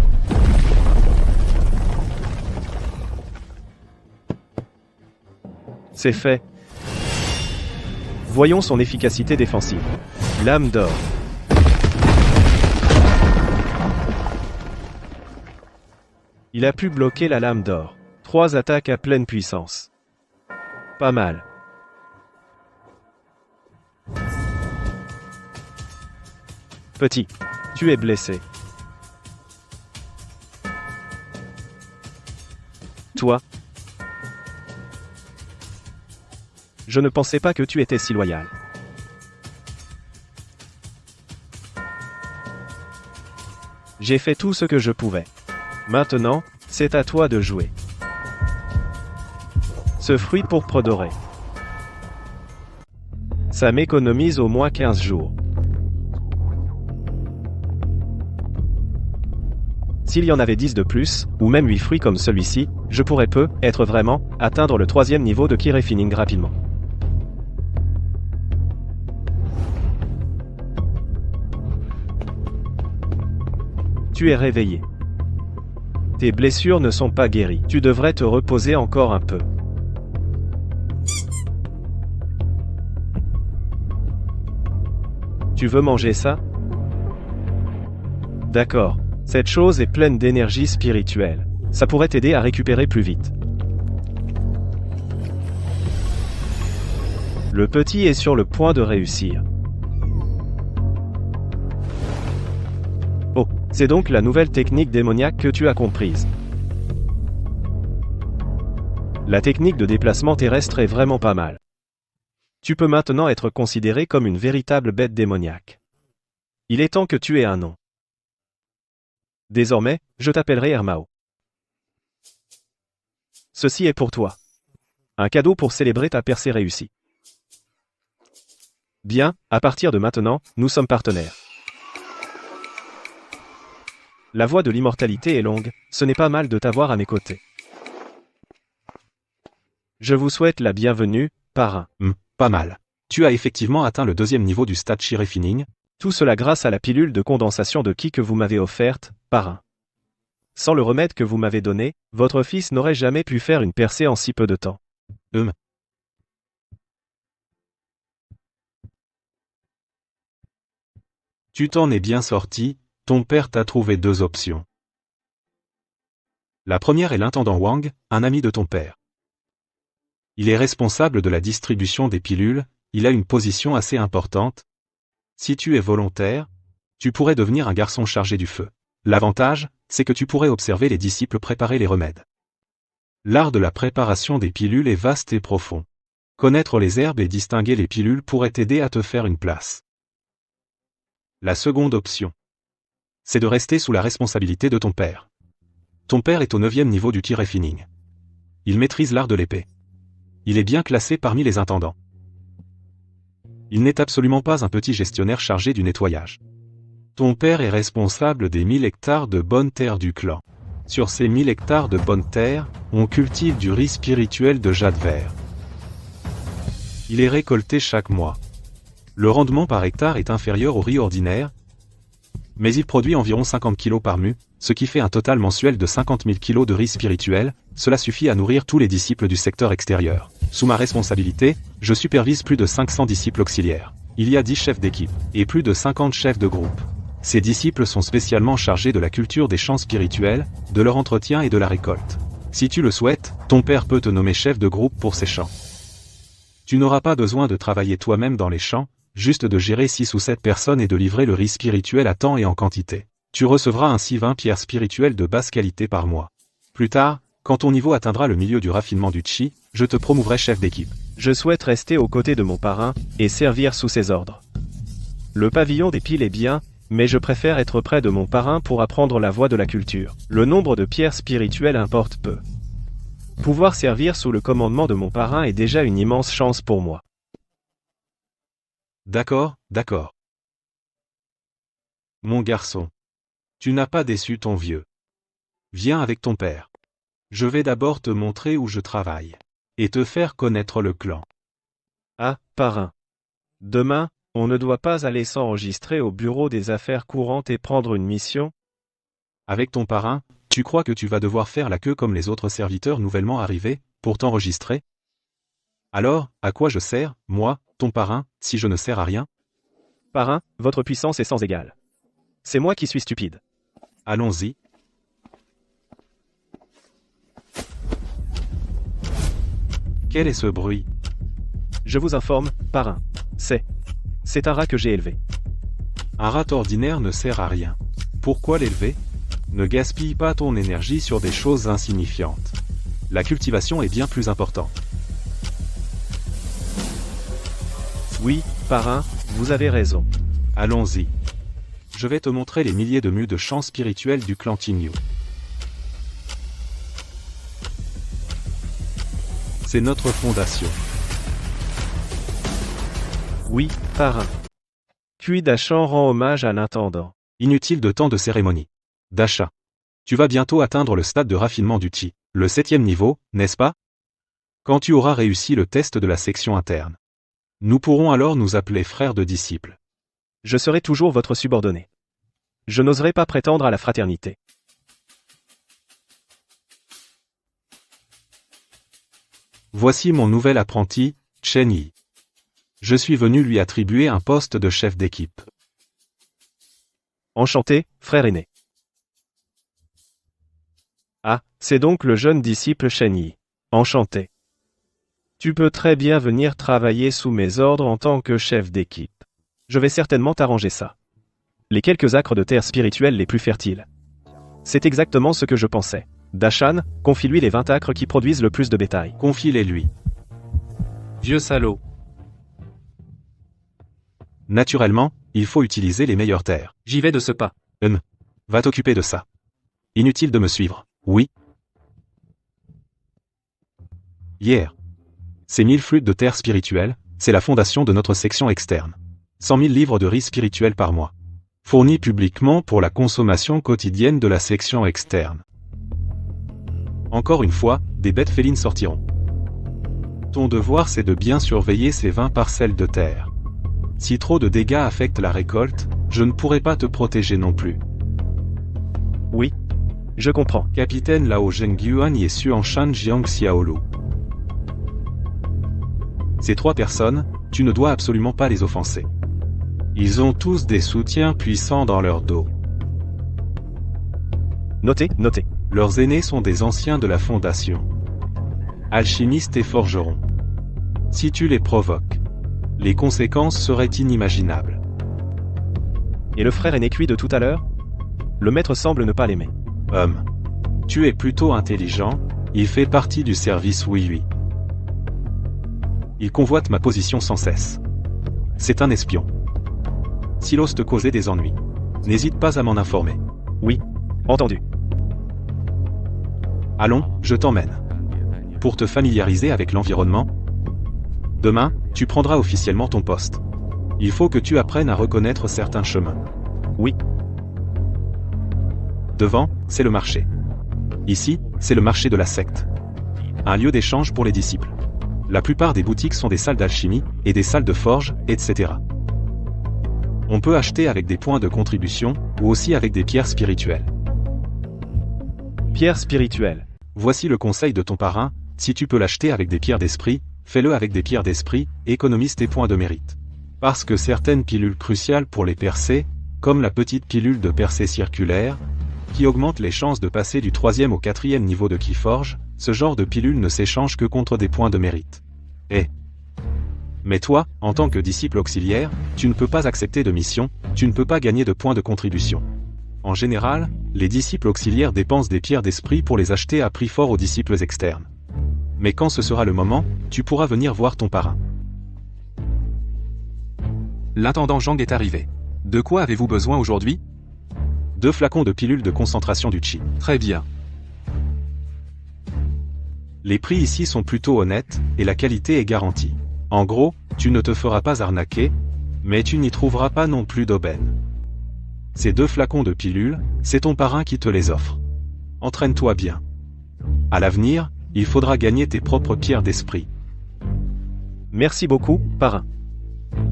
S2: C'est fait. Voyons son efficacité défensive. Lame d'or. Il a pu bloquer la lame d'or. 3 attaques à pleine puissance. Pas mal. Petit, tu es blessé. Toi. Je ne pensais pas que tu étais si loyal. J'ai fait tout ce que je pouvais. Maintenant, c'est à toi de jouer. Ce fruit pourpre doré. Ça m'économise au moins 15 jours. S'il y en avait 10 de plus, ou même 8 fruits comme celui-ci, je pourrais être vraiment, atteindre le 3e niveau de Key Refining rapidement. Tu es réveillé. Tes blessures ne sont pas guéries. Tu devrais te reposer encore un peu. Tu veux manger ça? D'accord. Cette chose est pleine d'énergie spirituelle. Ça pourrait t'aider à récupérer plus vite. Le petit est sur le point de réussir. Oh, c'est donc la nouvelle technique démoniaque que tu as comprise. La technique de déplacement terrestre est vraiment pas mal. Tu peux maintenant être considéré comme une véritable bête démoniaque. Il est temps que tu aies un nom. Désormais, je t'appellerai Hermao. Ceci est pour toi. Un cadeau pour célébrer ta percée réussie. Bien, à partir de maintenant, nous sommes partenaires. La voie de l'immortalité est longue, ce n'est pas mal de t'avoir à mes côtés. Je vous souhaite la bienvenue, parrain.
S5: Pas mal. Tu as effectivement atteint le 2e niveau du stade Sheer Refining.
S2: Tout cela grâce à la pilule de condensation de ki que vous m'avez offerte, parrain. Sans le remède que vous m'avez donné, votre fils n'aurait jamais pu faire une percée en si peu de temps.
S5: Tu t'en es bien sorti, ton père t'a trouvé 2 options. La première est l'intendant Wang, un ami de ton père. Il est responsable de la distribution des pilules, il a une position assez importante. Si tu es volontaire, tu pourrais devenir un garçon chargé du feu. L'avantage, c'est que tu pourrais observer les disciples préparer les remèdes. L'art de la préparation des pilules est vaste et profond. Connaître les herbes et distinguer les pilules pourrait t'aider à te faire une place. La seconde option, c'est de rester sous la responsabilité de ton père. Ton père est au 9e niveau du Key Refining. Il maîtrise l'art de l'épée. Il est bien classé parmi les intendants. Il n'est absolument pas un petit gestionnaire chargé du nettoyage. Ton père est responsable des 1000 hectares de bonne terre du clan. Sur ces 1000 hectares de bonne terre, on cultive du riz spirituel de jade vert. Il est récolté chaque mois. Le rendement par hectare est inférieur au riz ordinaire, mais il produit environ 50 kg par mu, ce qui fait un total mensuel de 50 000 kg de riz spirituel. Cela suffit à nourrir tous les disciples du secteur extérieur. Sous ma responsabilité, je supervise plus de 500 disciples auxiliaires. Il y a 10 chefs d'équipe, et plus de 50 chefs de groupe. Ces disciples sont spécialement chargés de la culture des champs spirituels, de leur entretien et de la récolte. Si tu le souhaites, ton père peut te nommer chef de groupe pour ces champs. Tu n'auras pas besoin de travailler toi-même dans les champs, juste de gérer 6 ou 7 personnes et de livrer le riz spirituel à temps et en quantité. Tu recevras ainsi 20 pierres spirituelles de basse qualité par mois. Plus tard, quand ton niveau atteindra le milieu du raffinement du chi, je te promouverai chef d'équipe.
S2: Je souhaite rester aux côtés de mon parrain et servir sous ses ordres. Le pavillon des piles est bien, mais je préfère être près de mon parrain pour apprendre la voie de la culture. Le nombre de pierres spirituelles importe peu. Pouvoir servir sous le commandement de mon parrain est déjà une immense chance pour moi.
S5: D'accord, d'accord. Mon garçon. Tu n'as pas déçu ton vieux. Viens avec ton père. Je vais d'abord te montrer où je travaille. Et te faire connaître le clan.
S2: Ah, parrain. Demain, on ne doit pas aller s'enregistrer au bureau des affaires courantes et prendre une mission?
S5: Avec ton parrain, tu crois que tu vas devoir faire la queue comme les autres serviteurs nouvellement arrivés, pour t'enregistrer? Alors, à quoi je sers, moi, ton parrain, si je ne sers à rien?
S2: Parrain, votre puissance est sans égale. C'est moi qui suis stupide.
S5: Allons-y. Quel est ce bruit?
S2: Je vous informe, parrain. C'est un rat que j'ai élevé.
S5: Un rat ordinaire ne sert à rien. Pourquoi l'élever? Ne gaspille pas ton énergie sur des choses insignifiantes. La cultivation est bien plus importante.
S2: Oui, parrain, vous avez raison.
S5: Allons-y. Je vais te montrer les milliers de mues de champs spirituels du clan Qingyu. C'est notre fondation.
S2: Oui, parrain. Puis Dachan rend hommage à l'intendant.
S5: Inutile de tant de cérémonies. Dasha. Tu vas bientôt atteindre le stade de raffinement du chi, le 7e niveau, n'est-ce pas? Quand tu auras réussi le test de la section interne. Nous pourrons alors nous appeler frères de disciples.
S2: Je serai toujours votre subordonné. Je n'oserai pas prétendre à la fraternité.
S5: Voici mon nouvel apprenti, Chen Yi. Je suis venu lui attribuer un poste de chef d'équipe.
S2: Enchanté, frère aîné. Ah, c'est donc le jeune disciple Chen Yi. Enchanté. Tu peux très bien venir travailler sous mes ordres en tant que chef d'équipe. Je vais certainement t'arranger ça. Les quelques acres de terre spirituelle les plus fertiles. C'est exactement ce que je pensais. Dashan, confie-lui les 20 acres qui produisent le plus de bétail.
S5: Confie-les-lui.
S3: Vieux salaud.
S5: Naturellement, il faut utiliser les meilleures terres.
S3: J'y vais de ce pas.
S5: Va t'occuper de ça. Inutile de me suivre. Oui. Hier. Ces 1000 flûtes de terre spirituelle, c'est la fondation de notre section externe. 100 000 livres de riz spirituel par mois. Fournis publiquement pour la consommation quotidienne de la section externe. Encore une fois, des bêtes félines sortiront. Ton devoir c'est de bien surveiller ces 20 parcelles de terre. Si trop de dégâts affectent la récolte, je ne pourrai pas te protéger non plus.
S2: Oui. Je comprends.
S5: Capitaine Lao Zhengyuan et Xuanshan Jiang Xiaolu. Ces 3 personnes, tu ne dois absolument pas les offenser. Ils ont tous des soutiens puissants dans leur dos.
S2: Notez, notez.
S5: Leurs aînés sont des anciens de la fondation. Alchimistes et forgerons. Si tu les provoques, les conséquences seraient inimaginables.
S2: Et le frère aîné cuit de tout à l'heure? Le maître semble ne pas l'aimer.
S5: Tu es plutôt intelligent, il fait partie du service oui. Il convoite ma position sans cesse. C'est un espion. S'il ose te causer des ennuis, n'hésite pas à m'en informer.
S2: Oui, entendu.
S5: Allons, je t'emmène. Pour te familiariser avec l'environnement, demain, tu prendras officiellement ton poste. Il faut que tu apprennes à reconnaître certains chemins.
S2: Oui.
S5: Devant, c'est le marché. Ici, c'est le marché de la secte. Un lieu d'échange pour les disciples. La plupart des boutiques sont des salles d'alchimie, et des salles de forge, etc. On peut acheter avec des points de contribution, ou aussi avec des pierres spirituelles.
S2: Pierre spirituelle.
S5: Voici le conseil de ton parrain, si tu peux l'acheter avec des pierres d'esprit, fais-le avec des pierres d'esprit, économise tes points de mérite. Parce que certaines pilules cruciales pour les percées, comme la petite pilule de percée circulaire, qui augmente les chances de passer du 3e au 4e niveau de Keyforge, ce genre de pilule ne s'échange que contre des points de mérite. Mais toi, en tant que disciple auxiliaire, tu ne peux pas accepter de mission, tu ne peux pas gagner de points de contribution. En général, les disciples auxiliaires dépensent des pierres d'esprit pour les acheter à prix fort aux disciples externes. Mais quand ce sera le moment, tu pourras venir voir ton parrain.
S6: L'intendant Zhang est arrivé. De quoi avez-vous besoin aujourd'hui?
S5: 2 flacons de pilules de concentration du chi.
S6: Très bien.
S5: Les prix ici sont plutôt honnêtes, et la qualité est garantie. En gros, tu ne te feras pas arnaquer, mais tu n'y trouveras pas non plus d'aubaine. Ces 2 flacons de pilules, c'est ton parrain qui te les offre. Entraîne-toi bien. À l'avenir, il faudra gagner tes propres pierres d'esprit.
S2: Merci beaucoup, parrain.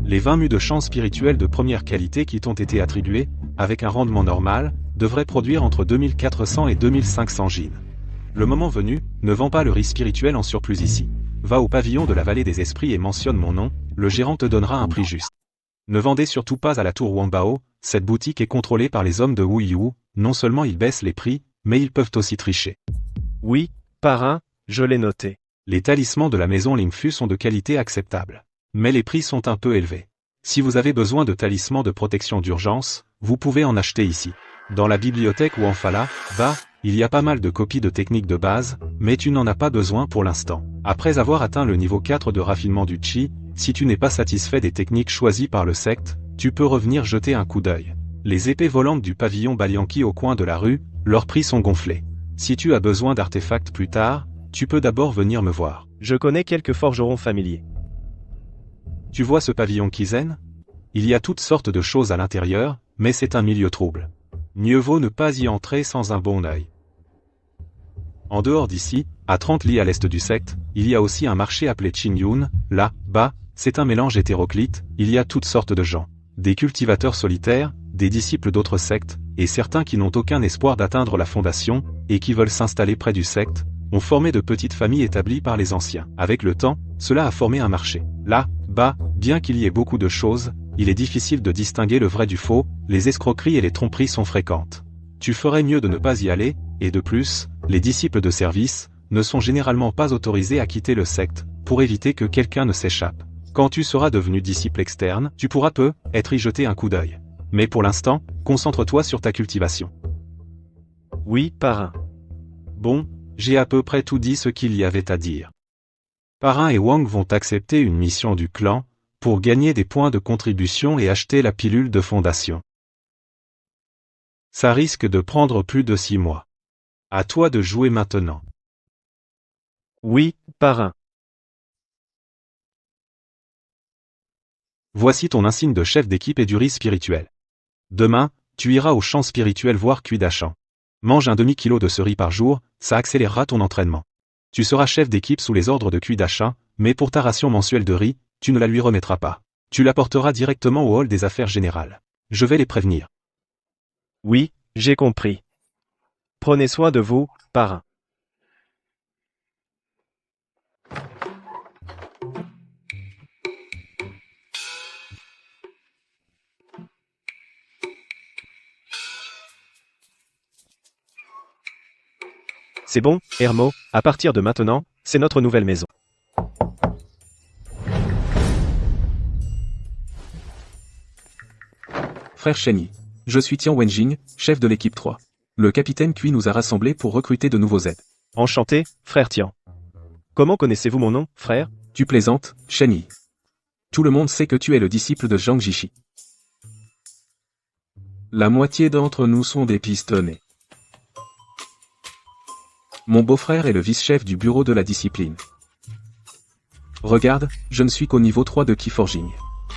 S5: Les 20 mus de chance spirituelle de première qualité qui t'ont été attribués, avec un rendement normal, devraient produire entre 2400 et 2500 gines. Le moment venu, ne vends pas le riz spirituel en surplus ici. Va au pavillon de la vallée des esprits et mentionne mon nom, le gérant te donnera un prix juste. Ne vendez surtout pas à la tour Wanbao, cette boutique est contrôlée par les hommes de Wu Yu, non seulement ils baissent les prix, mais ils peuvent aussi tricher.
S2: Oui, parrain, je l'ai noté.
S5: Les talismans de la maison Lingfu sont de qualité acceptable. Mais les prix sont un peu élevés. Si vous avez besoin de talismans de protection d'urgence, vous pouvez en acheter ici. Dans la bibliothèque ou en Fala, il y a pas mal de copies de techniques de base, mais tu n'en as pas besoin pour l'instant. Après avoir atteint le niveau 4 de raffinement du chi, si tu n'es pas satisfait des techniques choisies par le secte, tu peux revenir jeter un coup d'œil. Les épées volantes du pavillon Balianki au coin de la rue, leurs prix sont gonflés. Si tu as besoin d'artefacts plus tard, tu peux d'abord venir me voir.
S2: Je connais quelques forgerons familiers.
S5: Tu vois ce pavillon Kizen? Il y a toutes sortes de choses à l'intérieur, mais c'est un milieu trouble. Mieux vaut ne pas y entrer sans un bon œil. En dehors d'ici, à 30 li à l'est du secte, il y a aussi un marché appelé Qingyun, là-bas, c'est un mélange hétéroclite, il y a toutes sortes de gens. Des cultivateurs solitaires, des disciples d'autres sectes, et certains qui n'ont aucun espoir d'atteindre la fondation, et qui veulent s'installer près du secte, ont formé de petites familles établies par les anciens. Avec le temps, cela a formé un marché. Là-bas, bien qu'il y ait beaucoup de choses, il est difficile de distinguer le vrai du faux, les escroqueries et les tromperies sont fréquentes. Tu ferais mieux de ne pas y aller, et de plus, les disciples de service ne sont généralement pas autorisés à quitter le secte, pour éviter que quelqu'un ne s'échappe. Quand tu seras devenu disciple externe, tu pourras peut-être y jeter un coup d'œil. Mais pour l'instant, concentre-toi sur ta cultivation.
S2: Oui, parrain.
S5: Bon, j'ai à peu près tout dit ce qu'il y avait à dire. Parrain et Wang vont accepter une mission du clan, pour gagner des points de contribution et acheter la pilule de fondation. Ça risque de prendre plus de 6 mois. À toi de jouer maintenant.
S2: Oui, parrain.
S5: Voici ton insigne de chef d'équipe et du riz spirituel. Demain, tu iras au champ spirituel voir Kuidachan. Mange un demi-kilo de ce riz par jour, ça accélérera ton entraînement. Tu seras chef d'équipe sous les ordres de Kuidachan, mais pour ta ration mensuelle de riz, tu ne la lui remettras pas. Tu la porteras directement au hall des affaires générales. Je vais les prévenir.
S2: Oui, j'ai compris. Prenez soin de vous, parrain. C'est bon, Hermo, à partir de maintenant, c'est notre nouvelle maison.
S6: Frère Shenyi. Je suis Tian Wenjing, chef de l'équipe 3. Le capitaine Kui nous a rassemblés pour recruter de nouveaux aides.
S2: Enchanté, frère Tian. Comment connaissez-vous mon nom, frère?
S6: Tu plaisantes, Shenyi. Tout le monde sait que tu es le disciple de Zhang Jishi. La moitié d'entre nous sont des pistonnés. Mon beau-frère est le vice-chef du bureau de la discipline. Regarde, je ne suis qu'au niveau 3 de Keyforging.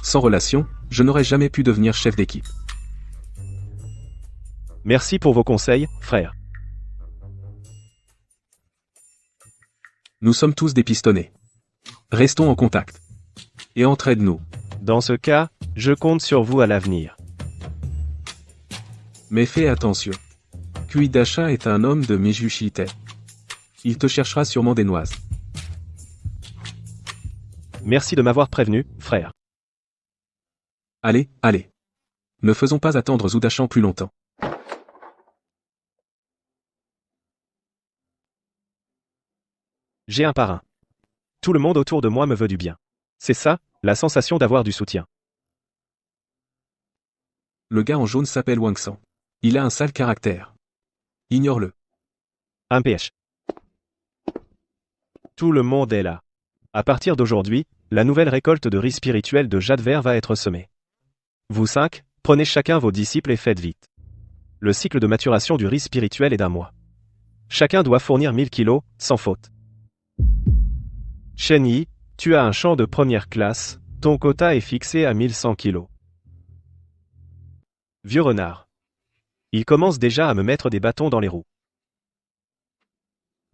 S6: Sans relation, je n'aurais jamais pu devenir chef d'équipe.
S2: Merci pour vos conseils, frère.
S6: Nous sommes tous des pistonnés. Restons en contact. Et entraide-nous.
S2: Dans ce cas, je compte sur vous à l'avenir.
S6: Mais fais attention. Kuidachan est un homme de Mejushite. Il te cherchera sûrement des noises.
S2: Merci de m'avoir prévenu, frère.
S6: Allez, allez. Ne faisons pas attendre Zudachan plus longtemps.
S2: J'ai un parrain. Tout le monde autour de moi me veut du bien. C'est ça, la sensation d'avoir du soutien.
S6: Le gars en jaune s'appelle Wang San. Il a un sale caractère. Ignore-le.
S2: Un PH. Tout le monde est là. À partir d'aujourd'hui, la nouvelle récolte de riz spirituel de jade vert va être semée. Vous 5, prenez chacun vos disciples et faites vite. Le cycle de maturation du riz spirituel est d'1 mois. Chacun doit fournir 1000 kilos, sans faute. Shen Yi, tu as un champ de première classe, ton quota est fixé à 1100 kilos. Vieux renard. Il commence déjà à me mettre des bâtons dans les roues.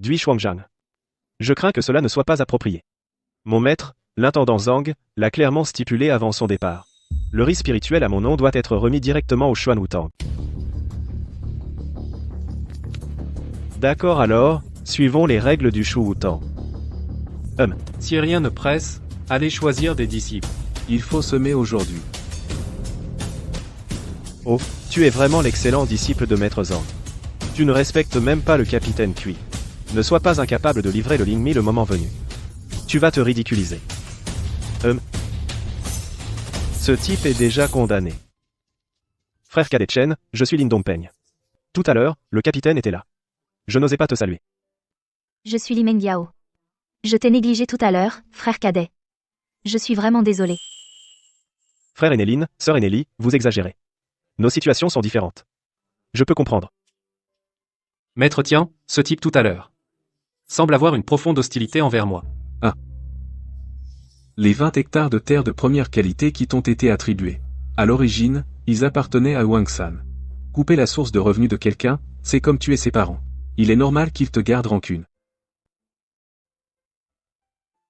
S2: Dui Shuangzhang. Je crains que cela ne soit pas approprié. Mon maître, l'intendant Zhang, l'a clairement stipulé avant son départ. Le riz spirituel à mon nom doit être remis directement au Xuan Wutang. D'accord alors, suivons les règles du Shu Wutang. Si rien ne presse, allez choisir des disciples.
S6: Il faut semer aujourd'hui.
S2: Oh, tu es vraiment l'excellent disciple de Maître Zhang. Tu ne respectes même pas le capitaine Cui. Ne sois pas incapable de livrer le Lingmi le moment venu. Tu vas te ridiculiser. Ce type est déjà condamné. Frère cadet Chen, je suis Lin Dongpeng. Tout à l'heure, le capitaine était là. Je n'osais pas te saluer.
S4: Je suis Li Mengyao. Je t'ai négligé tout à l'heure, frère cadet. Je suis vraiment désolé.
S2: Frère aîné Lin, sœur aînée Li, vous exagérez. Nos situations sont différentes. Je peux comprendre.
S7: Maître Tian, ce type tout à l'heure semble avoir une profonde hostilité envers moi.
S6: Les 20 hectares de terre de première qualité qui t'ont été attribués. À l'origine, ils appartenaient à Wang San. Couper la source de revenus de quelqu'un, c'est comme tuer ses parents. Il est normal qu'il te garde rancune.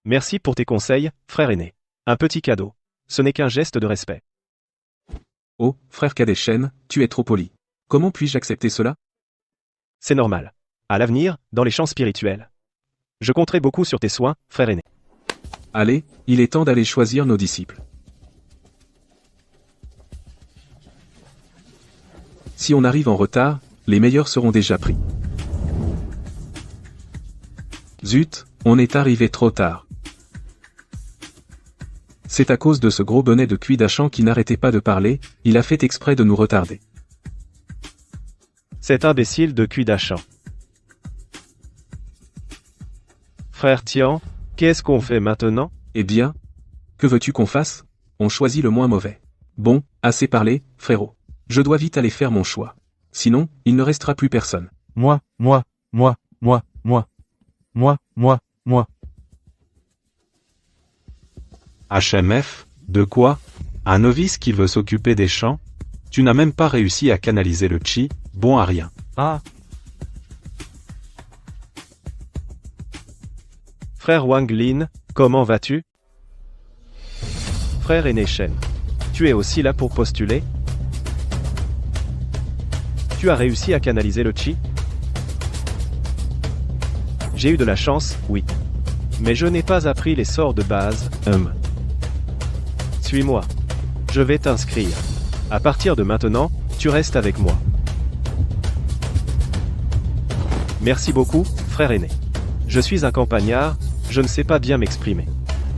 S2: Merci pour tes conseils, frère aîné. Un petit cadeau. Ce n'est qu'un geste de respect.
S6: Oh, frère cadet Shen, tu es trop poli. Comment puis-je accepter cela?
S2: C'est normal. À l'avenir, dans les champs spirituels. Je compterai beaucoup sur tes soins, frère aîné.
S6: Allez, il est temps d'aller choisir nos disciples. Si on arrive en retard, les meilleurs seront déjà pris. Zut, on est arrivé trop tard. C'est à cause de ce gros bonnet de Cui Dachan qui n'arrêtait pas de parler, il a fait exprès de nous retarder.
S2: Cet imbécile de Cui Dachan. Frère Tian, qu'est-ce qu'on fait maintenant?
S6: Eh bien, que veux-tu qu'on fasse? On choisit le moins mauvais. Bon, assez parlé, frérot. Je dois vite aller faire mon choix. Sinon, il ne restera plus personne.
S1: Moi.
S5: HMF, de quoi? Un novice qui veut s'occuper des champs? Tu n'as même pas réussi à canaliser le chi, bon à rien.
S1: Ah,
S2: Frère Wang Lin, comment vas-tu? Frère aîné Shen. Tu es aussi là pour postuler? Tu as réussi à canaliser le chi? J'ai eu de la chance, oui. Mais je n'ai pas appris les sorts de base, Suis-moi. Je vais t'inscrire. À partir de maintenant, tu restes avec moi. Merci beaucoup, frère aîné. Je suis un campagnard, je ne sais pas bien m'exprimer.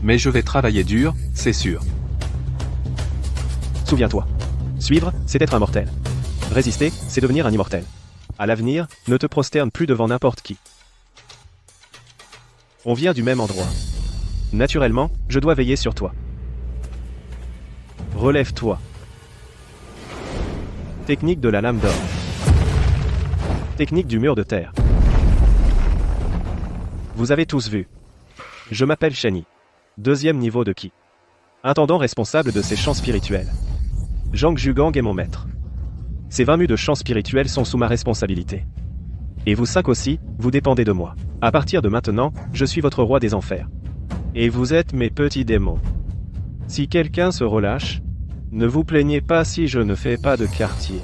S7: Mais je vais travailler dur, c'est sûr.
S2: Souviens-toi. Suivre, c'est être un mortel. Résister, c'est devenir un immortel. À l'avenir, ne te prosterne plus devant n'importe qui. On vient du même endroit. Naturellement, je dois veiller sur toi. Relève-toi. Technique de la lame d'or. Technique du mur de terre. Vous avez tous vu. Je m'appelle Shen Yi. 2e niveau de Ki. Intendant responsable de ces champs spirituels. Zhang Jugang est mon maître. Ces 20 mus de champs spirituels sont sous ma responsabilité. Et vous 5 aussi, vous dépendez de moi. À partir de maintenant, je suis votre roi des enfers. Et vous êtes mes petits démons. Si quelqu'un se relâche, ne vous plaignez pas si je ne fais pas de quartier.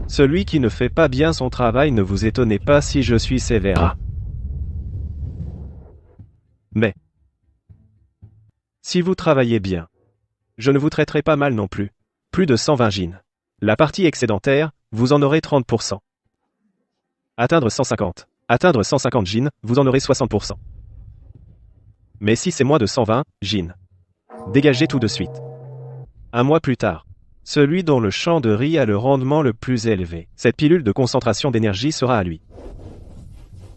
S2: Celui qui ne fait pas bien son travail, ne vous étonnez pas si je suis sévère. Mais, si vous travaillez bien, Je ne vous traiterai pas mal non plus. Plus de 120 gines. La partie excédentaire, vous en aurez 30%. Atteindre 150. Atteindre 150 gines, vous en aurez 60%. Mais si c'est moins de 120 gines, dégagez tout de suite. Un mois plus tard. Celui dont le champ de riz a le rendement le plus élevé. Cette pilule de concentration d'énergie sera à lui.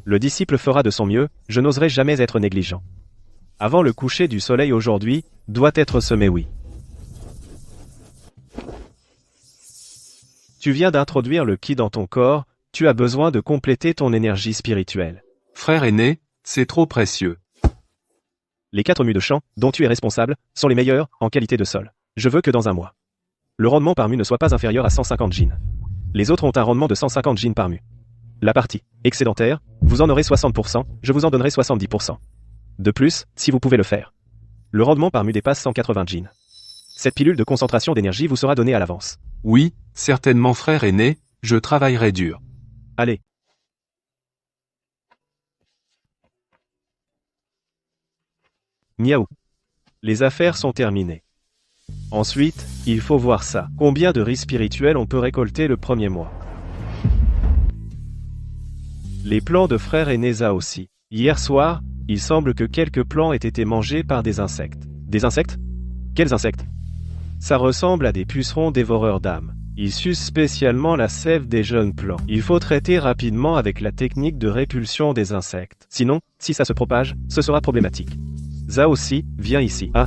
S2: Le disciple fera de son mieux, je n'oserai jamais être négligent. Avant le coucher du soleil aujourd'hui, doit être semé oui. Tu viens d'introduire le ki dans ton corps, tu as besoin de compléter ton énergie spirituelle.
S6: Frère aîné, c'est trop précieux.
S2: Les 4 mus de champ, dont tu es responsable, sont les meilleurs en qualité de sol. Je veux que dans un mois, le rendement par mu ne soit pas inférieur à 150 gines. Les autres ont un rendement de 150 gines par mu. La partie excédentaire, vous en aurez 60%, je vous en donnerai 70%. De plus, si vous pouvez le faire, le rendement par mu dépasse 180 gines. Cette pilule de concentration d'énergie vous sera donnée à l'avance.
S6: Oui, certainement frère aîné, je travaillerai dur.
S2: Allez. Miaou. Les affaires sont terminées. Ensuite, il faut voir ça. Combien de riz spirituel on peut récolter le premier mois? Les plants de frère Eneza aussi. Hier soir, il semble que quelques plants aient été mangés par des insectes. Des insectes? Quels insectes? Ça ressemble à des pucerons dévoreurs d'âmes. Ils sucent spécialement la sève des jeunes plants. Il faut traiter rapidement avec la technique de répulsion des insectes. Sinon, si ça se propage, ce sera problématique. Zao aussi, viens ici. Ah,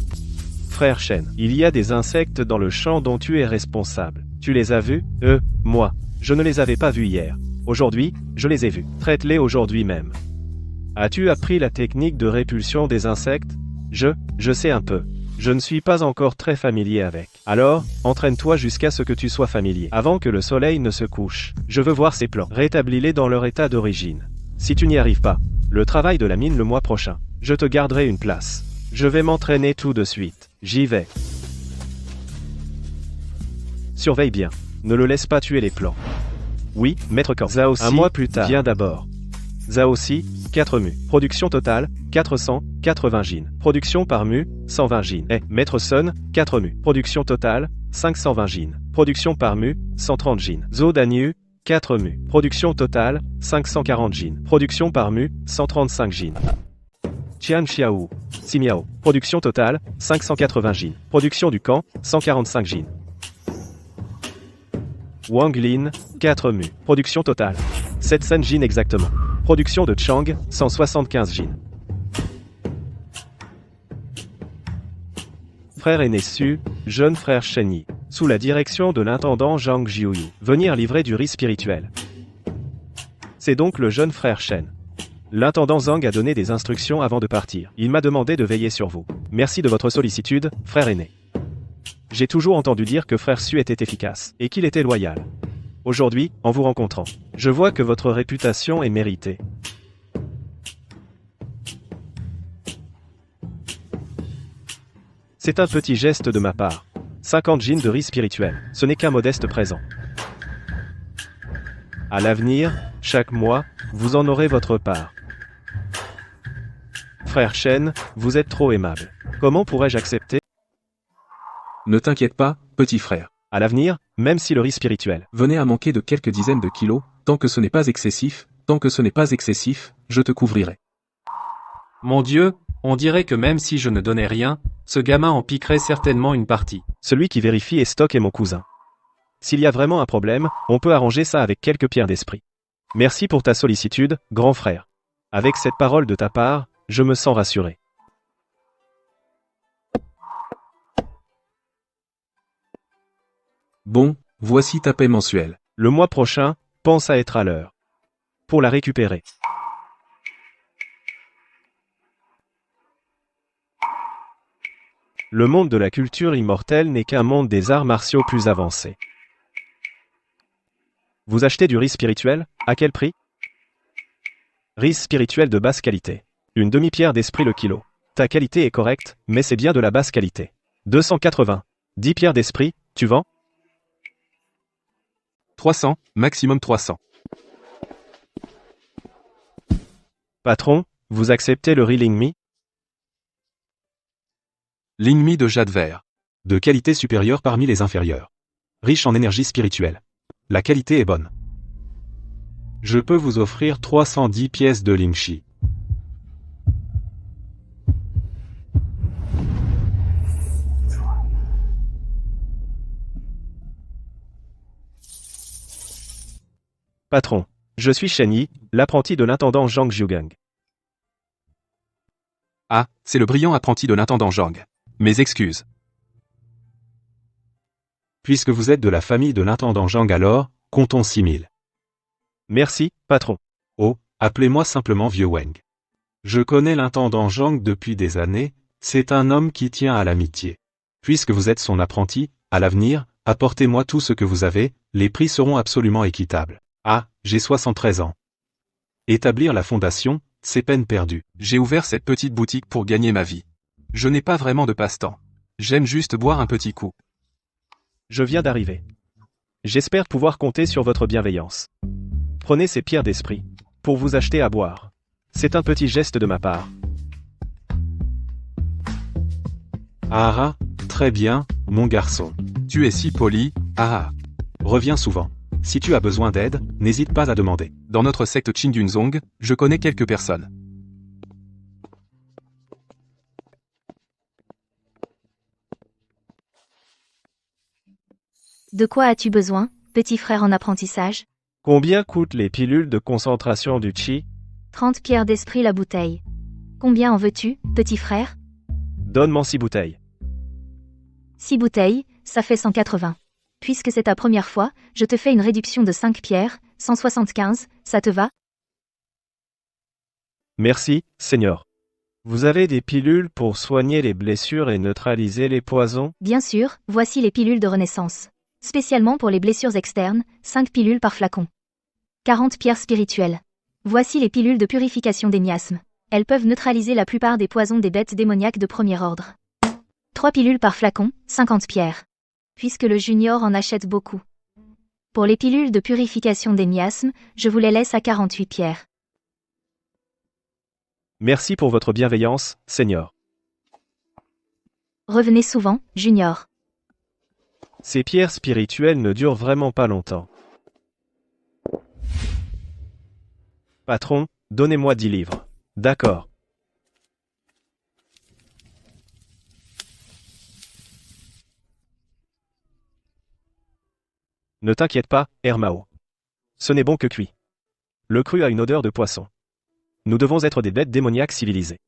S2: frère Shen, il y a des insectes dans le champ dont tu es responsable. Tu les as vus? Moi. Je ne les avais pas vus hier. Aujourd'hui, je les ai vus. Traite-les aujourd'hui même. As-tu appris la technique de répulsion des insectes? Je sais un peu. Je ne suis pas encore très familier avec. Alors, entraîne-toi jusqu'à ce que tu sois familier. Avant que le soleil ne se couche. Je veux voir ces plants. Rétablis-les dans leur état d'origine. Si tu n'y arrives pas, le travail de la mine le mois prochain. Je te garderai une place. Je vais m'entraîner tout de suite. J'y vais. Surveille bien. Ne le laisse pas tuer les plants. Oui, maître Corps. Zao aussi, un mois plus tard. Viens d'abord. Zao aussi, 4 mus. Production totale, 480 gines. Production par mu, 120 gines. Maître Sun, 4 mus. Production totale, 520 gines. Production par mu, 130 gines. Zo Danyu, 4 mus. Production totale, 540 gines. Production par mu, 135 gines. Qian Xiao, 6 miao. Production totale, 580 gines. Production du camp, 145 gines. Wang Lin, 4 mus. Production totale, 700 gines exactement. Production de Chang, 175 gines. Frère aîné Su, jeune frère Shenyi, sous la direction de l'intendant Zhang Jiuyu, venir livrer du riz spirituel. C'est donc le jeune frère Shen. L'intendant Zhang a donné des instructions avant de partir. Il m'a demandé de veiller sur vous. Merci de votre sollicitude, frère aîné. J'ai toujours entendu dire que frère Su était efficace, et qu'il était loyal. Aujourd'hui, en vous rencontrant, je vois que votre réputation est méritée. C'est un petit geste de ma part. 50 gines de riz spirituel, ce n'est qu'un modeste présent. À l'avenir, chaque mois, vous en aurez votre part. Frère Shen, vous êtes trop aimable. Comment pourrais-je accepter?
S6: Ne t'inquiète pas, petit frère.
S2: À l'avenir, même si le riz spirituel
S6: venez à manquer de quelques dizaines de kilos, tant que ce n'est pas excessif, je te couvrirai.
S7: Mon Dieu, on dirait que même si je ne donnais rien, ce gamin en piquerait certainement une partie.
S2: Celui qui vérifie et stocke est mon cousin. S'il y a vraiment un problème, on peut arranger ça avec quelques pierres d'esprit. Merci pour ta sollicitude, grand frère. Avec cette parole de ta part, je me sens rassuré.
S6: Bon, voici ta paie mensuelle.
S2: Le mois prochain, pense à être à l'heure. Pour la récupérer. Le monde de la culture immortelle n'est qu'un monde des arts martiaux plus avancés. Vous achetez du riz spirituel, à quel prix? Riz spirituel de basse qualité. Une demi-pierre d'esprit le kilo. Ta qualité est correcte, mais c'est bien de la basse qualité. 280. 10 pierres d'esprit, tu vends?
S6: 300, maximum 300.
S2: Patron, vous acceptez le riz Lingmi?
S6: L'ennemi de Jade Vert.
S5: De qualité supérieure parmi les inférieurs. Riche en énergie spirituelle. La qualité est bonne. Je peux vous offrir 310 pièces de Lingxi.
S2: Patron, je suis Shen Yi, l'apprenti de l'intendant Zhang Jiugang.
S7: Ah, c'est le brillant apprenti de l'intendant Zhang. Mes excuses.
S5: Puisque vous êtes de la famille de l'intendant Zhang alors, comptons 6000.
S2: Merci, patron.
S5: Oh, appelez-moi simplement Vieux Weng. Je connais l'intendant Zhang depuis des années, c'est un homme qui tient à l'amitié. Puisque vous êtes son apprenti, à l'avenir, apportez-moi tout ce que vous avez, les prix seront absolument équitables. Ah, j'ai 73 ans. Établir la fondation, c'est peine perdue.
S7: J'ai ouvert cette petite boutique pour gagner ma vie. Je n'ai pas vraiment de passe-temps. J'aime juste boire un petit coup.
S2: Je viens d'arriver. J'espère pouvoir compter sur votre bienveillance. Prenez ces pierres d'esprit, pour vous acheter à boire. C'est un petit geste de ma part.
S5: Ah, très bien, mon garçon.
S7: Tu es si poli, ah.
S5: Reviens souvent. Si tu as besoin d'aide, n'hésite pas à demander.
S7: Dans notre secte Qingyunzong, je connais quelques personnes.
S4: De quoi as-tu besoin, petit frère en apprentissage?
S2: Combien coûtent les pilules de concentration du Qi?
S4: 30 pierres d'esprit la bouteille. Combien en veux-tu, petit frère?
S2: Donne-moi 6 bouteilles.
S4: 6 bouteilles, ça fait 180. Puisque c'est ta première fois, je te fais une réduction de 5 pierres, 175, ça te va?
S2: Merci, Seigneur. Vous avez des pilules pour soigner les blessures et neutraliser les poisons?
S4: Bien sûr, voici les pilules de renaissance. Spécialement pour les blessures externes, 5 pilules par flacon. 40 pierres spirituelles. Voici les pilules de purification des miasmes. Elles peuvent neutraliser la plupart des poisons des bêtes démoniaques de premier ordre. 3 pilules par flacon, 50 pierres. Puisque le junior en achète beaucoup. Pour les pilules de purification des miasmes, je vous les laisse à 48 pierres.
S2: Merci pour votre bienveillance, Seigneur.
S4: Revenez souvent, junior.
S2: Ces pierres spirituelles ne durent vraiment pas longtemps. Patron, donnez-moi 10 livres. D'accord. Ne t'inquiète pas, Hermao. Ce n'est bon que cuit. Le cru a une odeur de poisson. Nous devons être des bêtes démoniaques civilisées.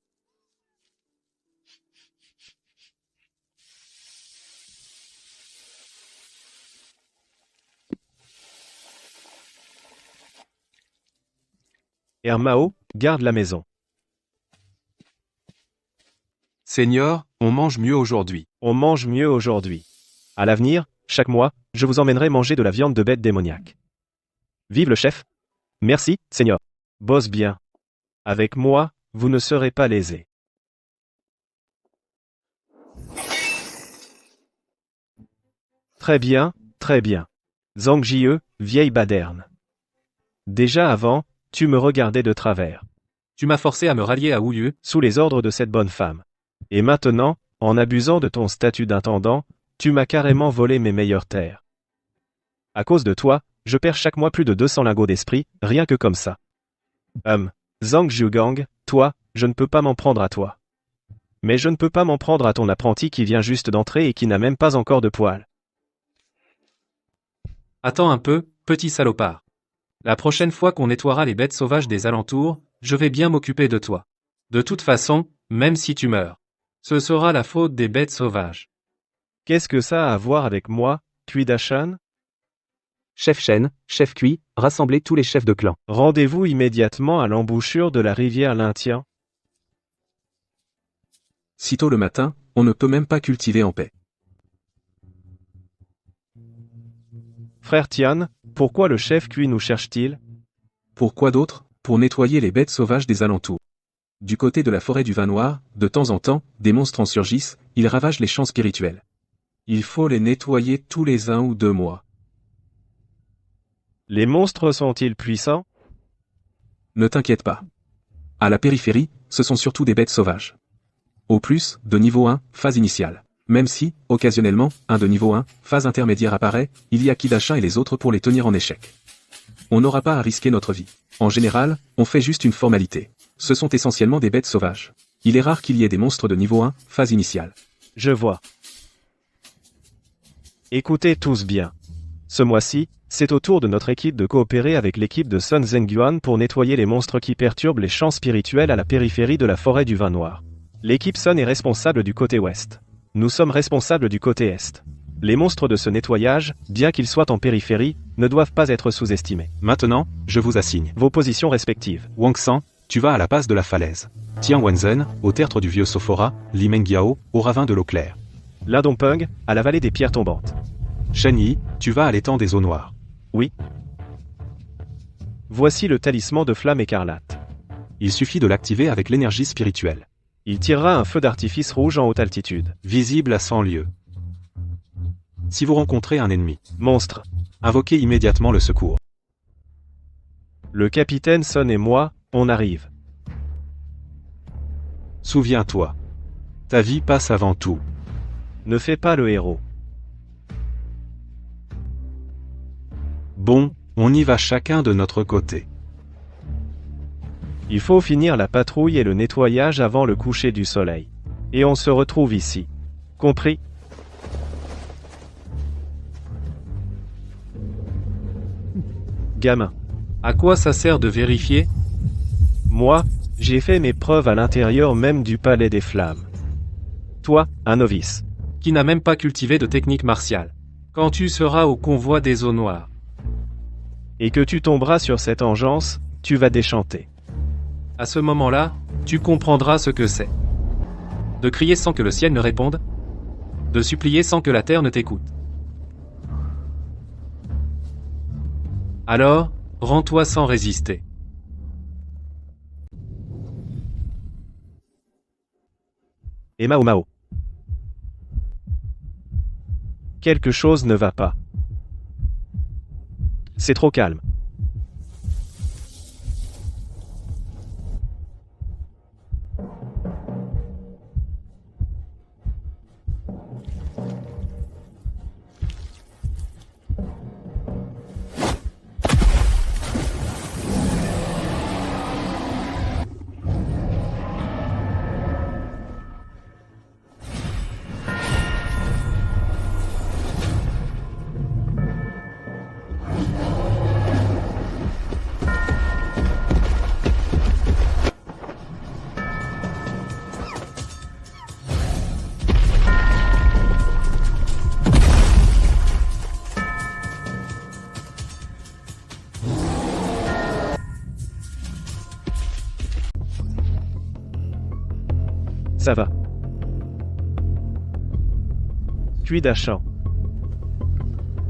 S2: Hermao, garde la maison.
S7: Seigneur, on mange mieux aujourd'hui.
S2: On mange mieux aujourd'hui. À l'avenir, chaque mois, je vous emmènerai manger de la viande de bête démoniaque. Vive le chef! Merci, Seigneur. Bosse bien. Avec moi, vous ne serez pas lésés. Très bien, très bien. Zhang Jie, vieille baderne. Déjà avant, tu me regardais de travers,
S7: Tu m'as forcé à me rallier à Wu Yu.
S2: sous les ordres de cette bonne femme. Et maintenant, en abusant de ton statut d'intendant, tu m'as carrément volé mes meilleures terres. À cause de toi, je perds chaque mois plus de 200 lingots d'esprit, rien que comme ça. Zhang Jiugang, toi, je ne peux pas m'en prendre à toi. Mais je ne peux pas m'en prendre à ton apprenti qui vient juste d'entrer et qui n'a même pas encore de poils.
S7: Attends un peu, petit salopard. La prochaine fois qu'on nettoiera les bêtes sauvages des alentours, je vais bien m'occuper de toi. De toute façon, même si tu meurs, ce sera la faute des bêtes sauvages.
S2: Qu'est-ce que ça a à voir avec moi, Kuidashan?
S3: Chef Shen, chef Kui, rassemblez tous les chefs de clan.
S2: Rendez-vous immédiatement à l'embouchure de la rivière Lintien.
S6: Sitôt le matin, on ne peut même pas cultiver en paix.
S2: Frère Tian, pourquoi le chef Kui nous cherche-t-il?
S6: Pourquoi d'autre? Pour nettoyer les bêtes sauvages des alentours. Du côté de la forêt du vin noir, de temps en temps, des monstres en surgissent, ils ravagent les champs spirituels. Il faut les nettoyer tous les 1 ou 2 mois.
S2: Les monstres sont-ils puissants?
S6: Ne t'inquiète pas. À la périphérie, ce sont surtout des bêtes sauvages. Au plus, de niveau 1, phase initiale. Même si, occasionnellement, un de niveau 1, phase intermédiaire apparaît, il y a Kidasha et les autres pour les tenir en échec. On n'aura pas à risquer notre vie. En général, on fait juste une formalité. Ce sont essentiellement des bêtes sauvages. Il est rare qu'il y ait des monstres de niveau 1, phase initiale.
S2: Je vois. Écoutez tous bien. Ce mois-ci, c'est au tour de notre équipe de coopérer avec l'équipe de Sun Zhengyuan pour nettoyer les monstres qui perturbent les champs spirituels à la périphérie de la forêt du vin noir. L'équipe Sun est responsable du côté ouest. Nous sommes responsables du côté est. Les monstres de ce nettoyage, bien qu'ils soient en périphérie, ne doivent pas être sous-estimés.
S5: Maintenant, je vous assigne.
S2: Vos positions respectives.
S5: Wang San, tu vas à la base de la falaise. Tian Wenzhen, au tertre du vieux Sophora, Li Mengiao, au ravin de l'eau claire.
S2: Lin Dongpeng, à la vallée des pierres tombantes.
S5: Shen Yi, tu vas à l'étang des eaux noires.
S2: Oui. Voici le talisman de flamme écarlate.
S5: Il suffit de l'activer avec l'énergie spirituelle.
S2: Il tirera un feu d'artifice rouge en haute altitude.
S5: Visible à 100 lieues. Si vous rencontrez un ennemi,
S2: Monstre.
S5: invoquez immédiatement le secours.
S2: Le capitaine Sun et moi, on arrive.
S5: Souviens-toi. Ta vie passe avant tout.
S2: Ne fais pas le héros.
S5: Bon, on y va chacun de notre côté.
S2: Il faut finir la patrouille et le nettoyage avant le coucher du soleil. Et on se retrouve ici. Compris? Gamin.
S7: À quoi ça sert de vérifier?
S2: Moi, j'ai fait mes preuves à l'intérieur même du palais des flammes. Toi, un novice.
S7: Qui n'a même pas cultivé de technique martiale. Quand tu seras au convoi des eaux noires.
S2: Et que tu tomberas sur cette engeance, tu vas déchanter.
S7: À ce moment-là, tu comprendras ce que c'est. De crier sans que le ciel ne réponde. De supplier sans que la terre ne t'écoute. Alors, rends-toi sans résister.
S2: Et Mao Mao. Quelque chose ne va pas. C'est trop calme. Ça va. Puis d'achat.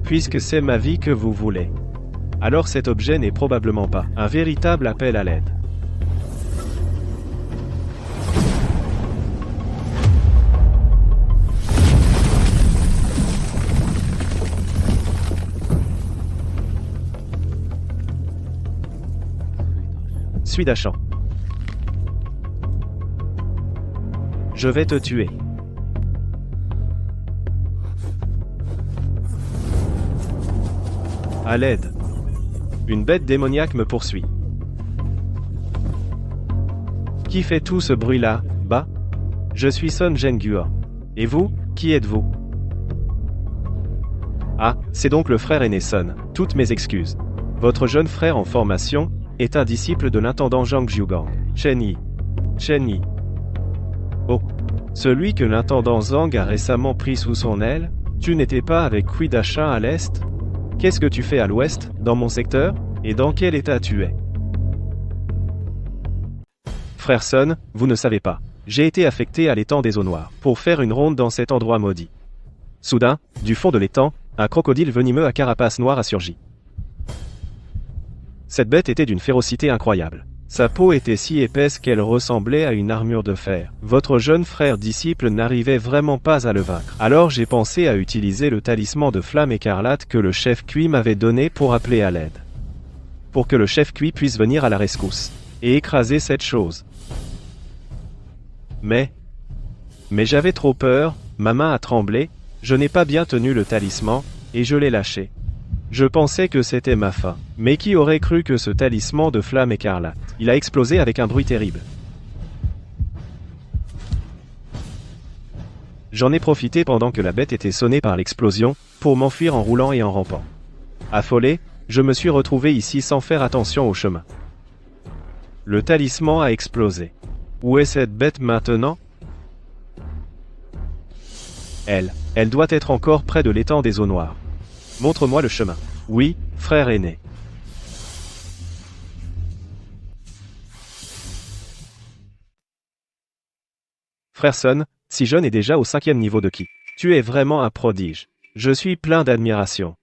S2: Puisque c'est ma vie que vous voulez. Alors cet objet n'est probablement pas un véritable appel à l'aide. Suis d'achat. Je vais te tuer. À l'aide. Une bête démoniaque me poursuit. Qui fait tout ce bruit-là, bah? Je suis Sun Zhengyuan. Et vous, qui êtes-vous? Ah, c'est donc le frère aîné Sun. Toutes mes excuses. Votre jeune frère en formation est un disciple de l'intendant Zhang Zhugang. Chen Yi. Chen Yi. Oh. Celui que l'intendant Zhang a récemment pris sous son aile? Tu n'étais pas avec Kuidasha à l'est? Qu'est-ce que tu fais à l'ouest, dans mon secteur? Et dans quel état tu es? Frère Sun, vous ne savez pas. J'ai été affecté à l'étang des eaux noires, pour faire une ronde dans cet endroit maudit. Soudain, du fond de l'étang, un crocodile venimeux à carapace noire a surgi. Cette bête était d'une férocité incroyable. Sa peau était si épaisse qu'elle ressemblait à une armure de fer. Votre jeune frère disciple n'arrivait vraiment pas à le vaincre. Alors j'ai pensé à utiliser le talisman de flamme écarlate que le chef Kui m'avait donné pour appeler à l'aide. Pour que le chef Kui puisse venir à la rescousse. Et écraser cette chose. Mais j'avais trop peur, ma main a tremblé, je n'ai pas bien tenu le talisman, et je l'ai lâché. Je pensais que c'était ma fin. Mais qui aurait cru que ce talisman de flamme écarlate? Il a explosé avec un bruit terrible. J'en ai profité pendant que la bête était sonnée par l'explosion, pour m'enfuir en roulant et en rampant. Affolé, je me suis retrouvé ici sans faire attention au chemin. Le talisman a explosé. Où est cette bête maintenant? Elle doit être encore près de l'étang des eaux noires. Montre-moi le chemin. Oui, frère aîné. Frère Sun, si jeune et déjà au 5e niveau de ki. Tu es vraiment un prodige. Je suis plein d'admiration.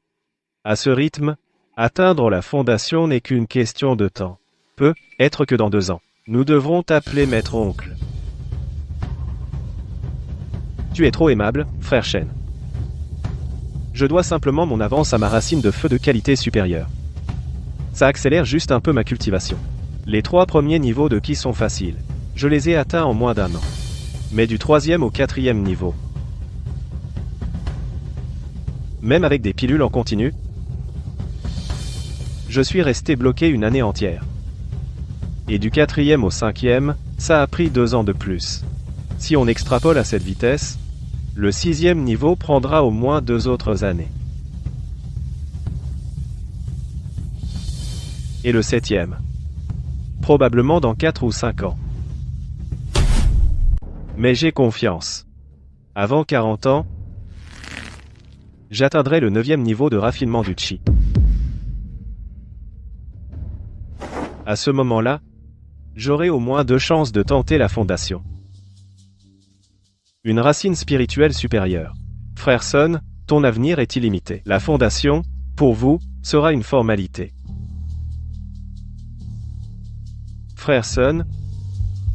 S2: À ce rythme, atteindre la fondation n'est qu'une question de temps. Peut être que dans 2 ans. Nous devrons t'appeler maître oncle. Tu es trop aimable, frère Shen. Je dois simplement mon avance à ma racine de feu de qualité supérieure. Ça accélère juste un peu ma cultivation. Les 3 premiers niveaux de ki sont faciles. Je les ai atteints en moins d'1 an. Mais du 3e au 4e niveau. Même avec des pilules en continu, je suis resté bloqué une année entière. Et du 4e au 5e, ça a pris 2 ans de plus. Si on extrapole à cette vitesse, le 6e niveau prendra au moins 2 autres années. Et le 7e. Probablement dans 4 ou 5 ans. Mais j'ai confiance. Avant 40 ans, j'atteindrai le 9e niveau de raffinement du chi. À ce moment-là, j'aurai au moins 2 chances de tenter la fondation. Une racine spirituelle supérieure. Frère Sun, ton avenir est illimité. La fondation, pour vous, sera une formalité. Frère Sun,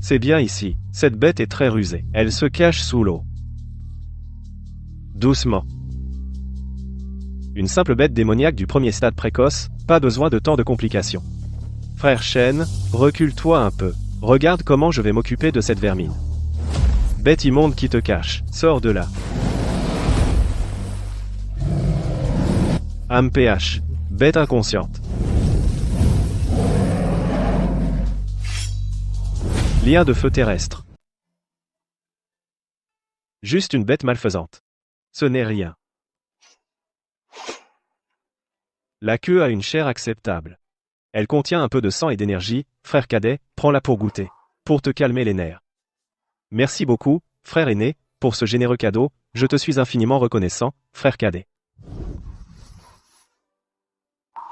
S2: c'est bien ici. Cette bête est très rusée. Elle se cache sous l'eau. Doucement. Une simple bête démoniaque du premier stade précoce, pas besoin de tant de complications. Frère Shen, recule-toi un peu. Regarde comment je vais m'occuper de cette vermine. Bête immonde qui te cache, sors de là. Âme PH, bête inconsciente. Lien de feu terrestre. Juste une bête malfaisante. Ce n'est rien. La queue a une chair acceptable. Elle contient un peu de sang et d'énergie, frère cadet, prends-la pour goûter. Pour te calmer les nerfs. Merci beaucoup, frère aîné, pour ce généreux cadeau, je te suis infiniment reconnaissant, frère cadet.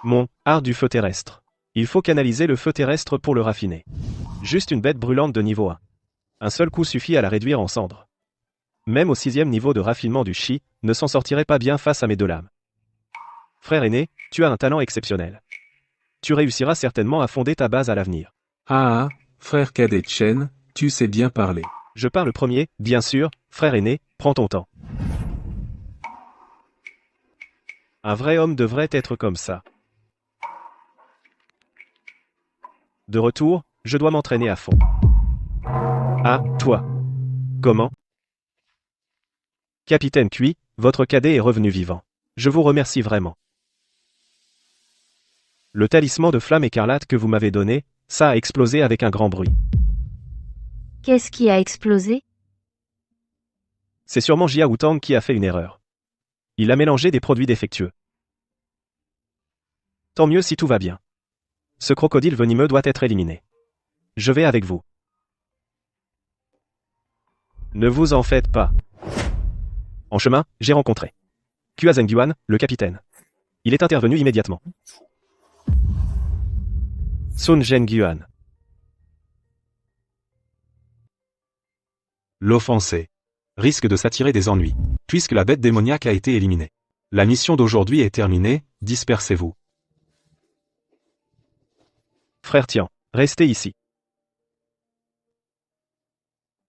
S2: Mon art du feu terrestre. Il faut canaliser le feu terrestre pour le raffiner. Juste une bête brûlante de niveau 1. Un seul coup suffit à la réduire en cendres. Même au 6e niveau de raffinement du chi, ne s'en sortirait pas bien face à mes 2 lames. Frère aîné, tu as un talent exceptionnel. Tu réussiras certainement à fonder ta base à l'avenir.
S6: Ah, frère cadet Chen, tu sais bien parler.
S2: Je parle premier, bien sûr, frère aîné, prends ton temps. Un vrai homme devrait être comme ça. De retour, je dois m'entraîner à fond. Ah, toi. Comment? Capitaine Cui, votre cadet est revenu vivant. Je vous remercie vraiment. Le talisman de flamme écarlate que vous m'avez donné, ça a explosé avec un grand bruit.
S4: Qu'est-ce qui a explosé?
S2: C'est sûrement Jia Wutang qui a fait une erreur. Il a mélangé des produits défectueux. Tant mieux si tout va bien. Ce crocodile venimeux doit être éliminé. Je vais avec vous. Ne vous en faites pas. En chemin, j'ai rencontré Kua Zhengyuan, le capitaine. Il est intervenu immédiatement. Sun Zhengyuan.
S5: L'offensé risque de s'attirer des ennuis, puisque la bête démoniaque a été éliminée. La mission d'aujourd'hui est terminée, dispersez-vous.
S2: Frère Tian, restez ici.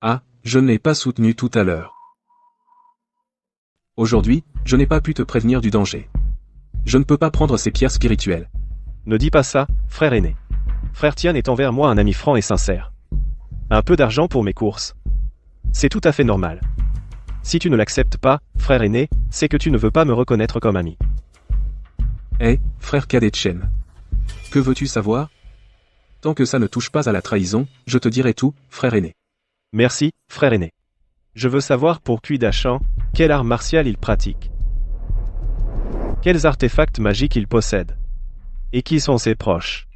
S6: Ah, je ne l'ai pas soutenu tout à l'heure. Aujourd'hui, je n'ai pas pu te prévenir du danger. Je ne peux pas prendre ces pierres spirituelles.
S2: Ne dis pas ça, frère aîné. Frère Tian est envers moi un ami franc et sincère. Un peu d'argent pour mes courses. C'est tout à fait normal. Si tu ne l'acceptes pas, frère aîné, c'est que tu ne veux pas me reconnaître comme ami.
S6: Eh, frère cadet de Shen. Que veux-tu savoir? Tant que ça ne touche pas à la trahison, je te dirai tout, frère aîné.
S2: Merci, frère aîné. Je veux savoir pour Kuidachan, quel art martial il pratique. Quels artefacts magiques il possède. Et qui sont ses proches.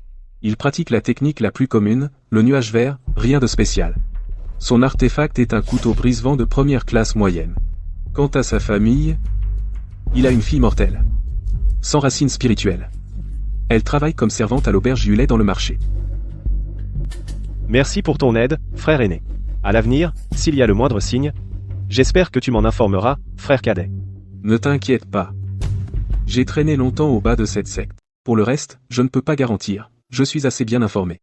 S6: Il pratique la technique la plus commune, le nuage vert, rien de spécial. Son artefact est un couteau brise-vent de première classe moyenne. Quant à sa famille, il a une fille mortelle. Sans racine spirituelle. Elle travaille comme servante à l'auberge du lait dans le marché.
S2: Merci pour ton aide, frère aîné. À l'avenir, s'il y a le moindre signe, j'espère que tu m'en informeras, frère cadet.
S6: Ne t'inquiète pas. J'ai traîné longtemps au bas de cette secte. Pour le reste, je ne peux pas garantir, je suis assez bien informé.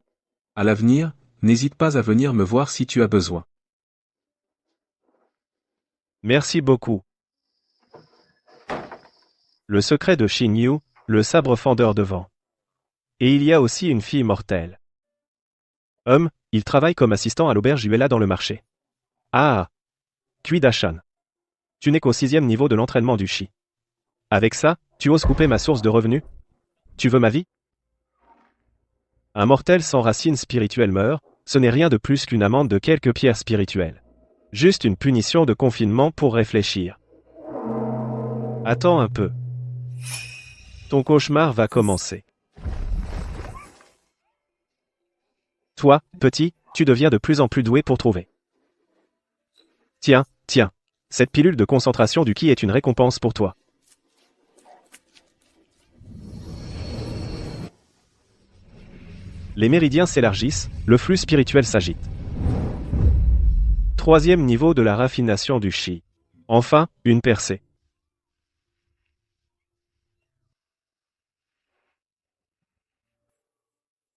S6: À l'avenir, n'hésite pas à venir me voir si tu as besoin.
S2: Merci beaucoup. Le secret de Xin Yu, le sabre fendeur de vent. Et il y a aussi une fille mortelle. Il travaille comme assistant à l'auberge Yuela dans le marché. Ah! Kuidachan. Tu n'es qu'au 6e niveau de l'entraînement du Chi. Avec ça, tu oses couper ma source de revenus? Tu veux ma vie? Un mortel sans racine spirituelle meurt, ce n'est rien de plus qu'une amende de quelques pierres spirituelles. Juste une punition de confinement pour réfléchir. Attends un peu. Ton cauchemar va commencer. Toi, petit, tu deviens de plus en plus doué pour trouver. Tiens, cette pilule de concentration du Ki est une récompense pour toi. Les méridiens s'élargissent, le flux spirituel s'agite. 3e niveau de la raffination du Chi. Enfin, une percée.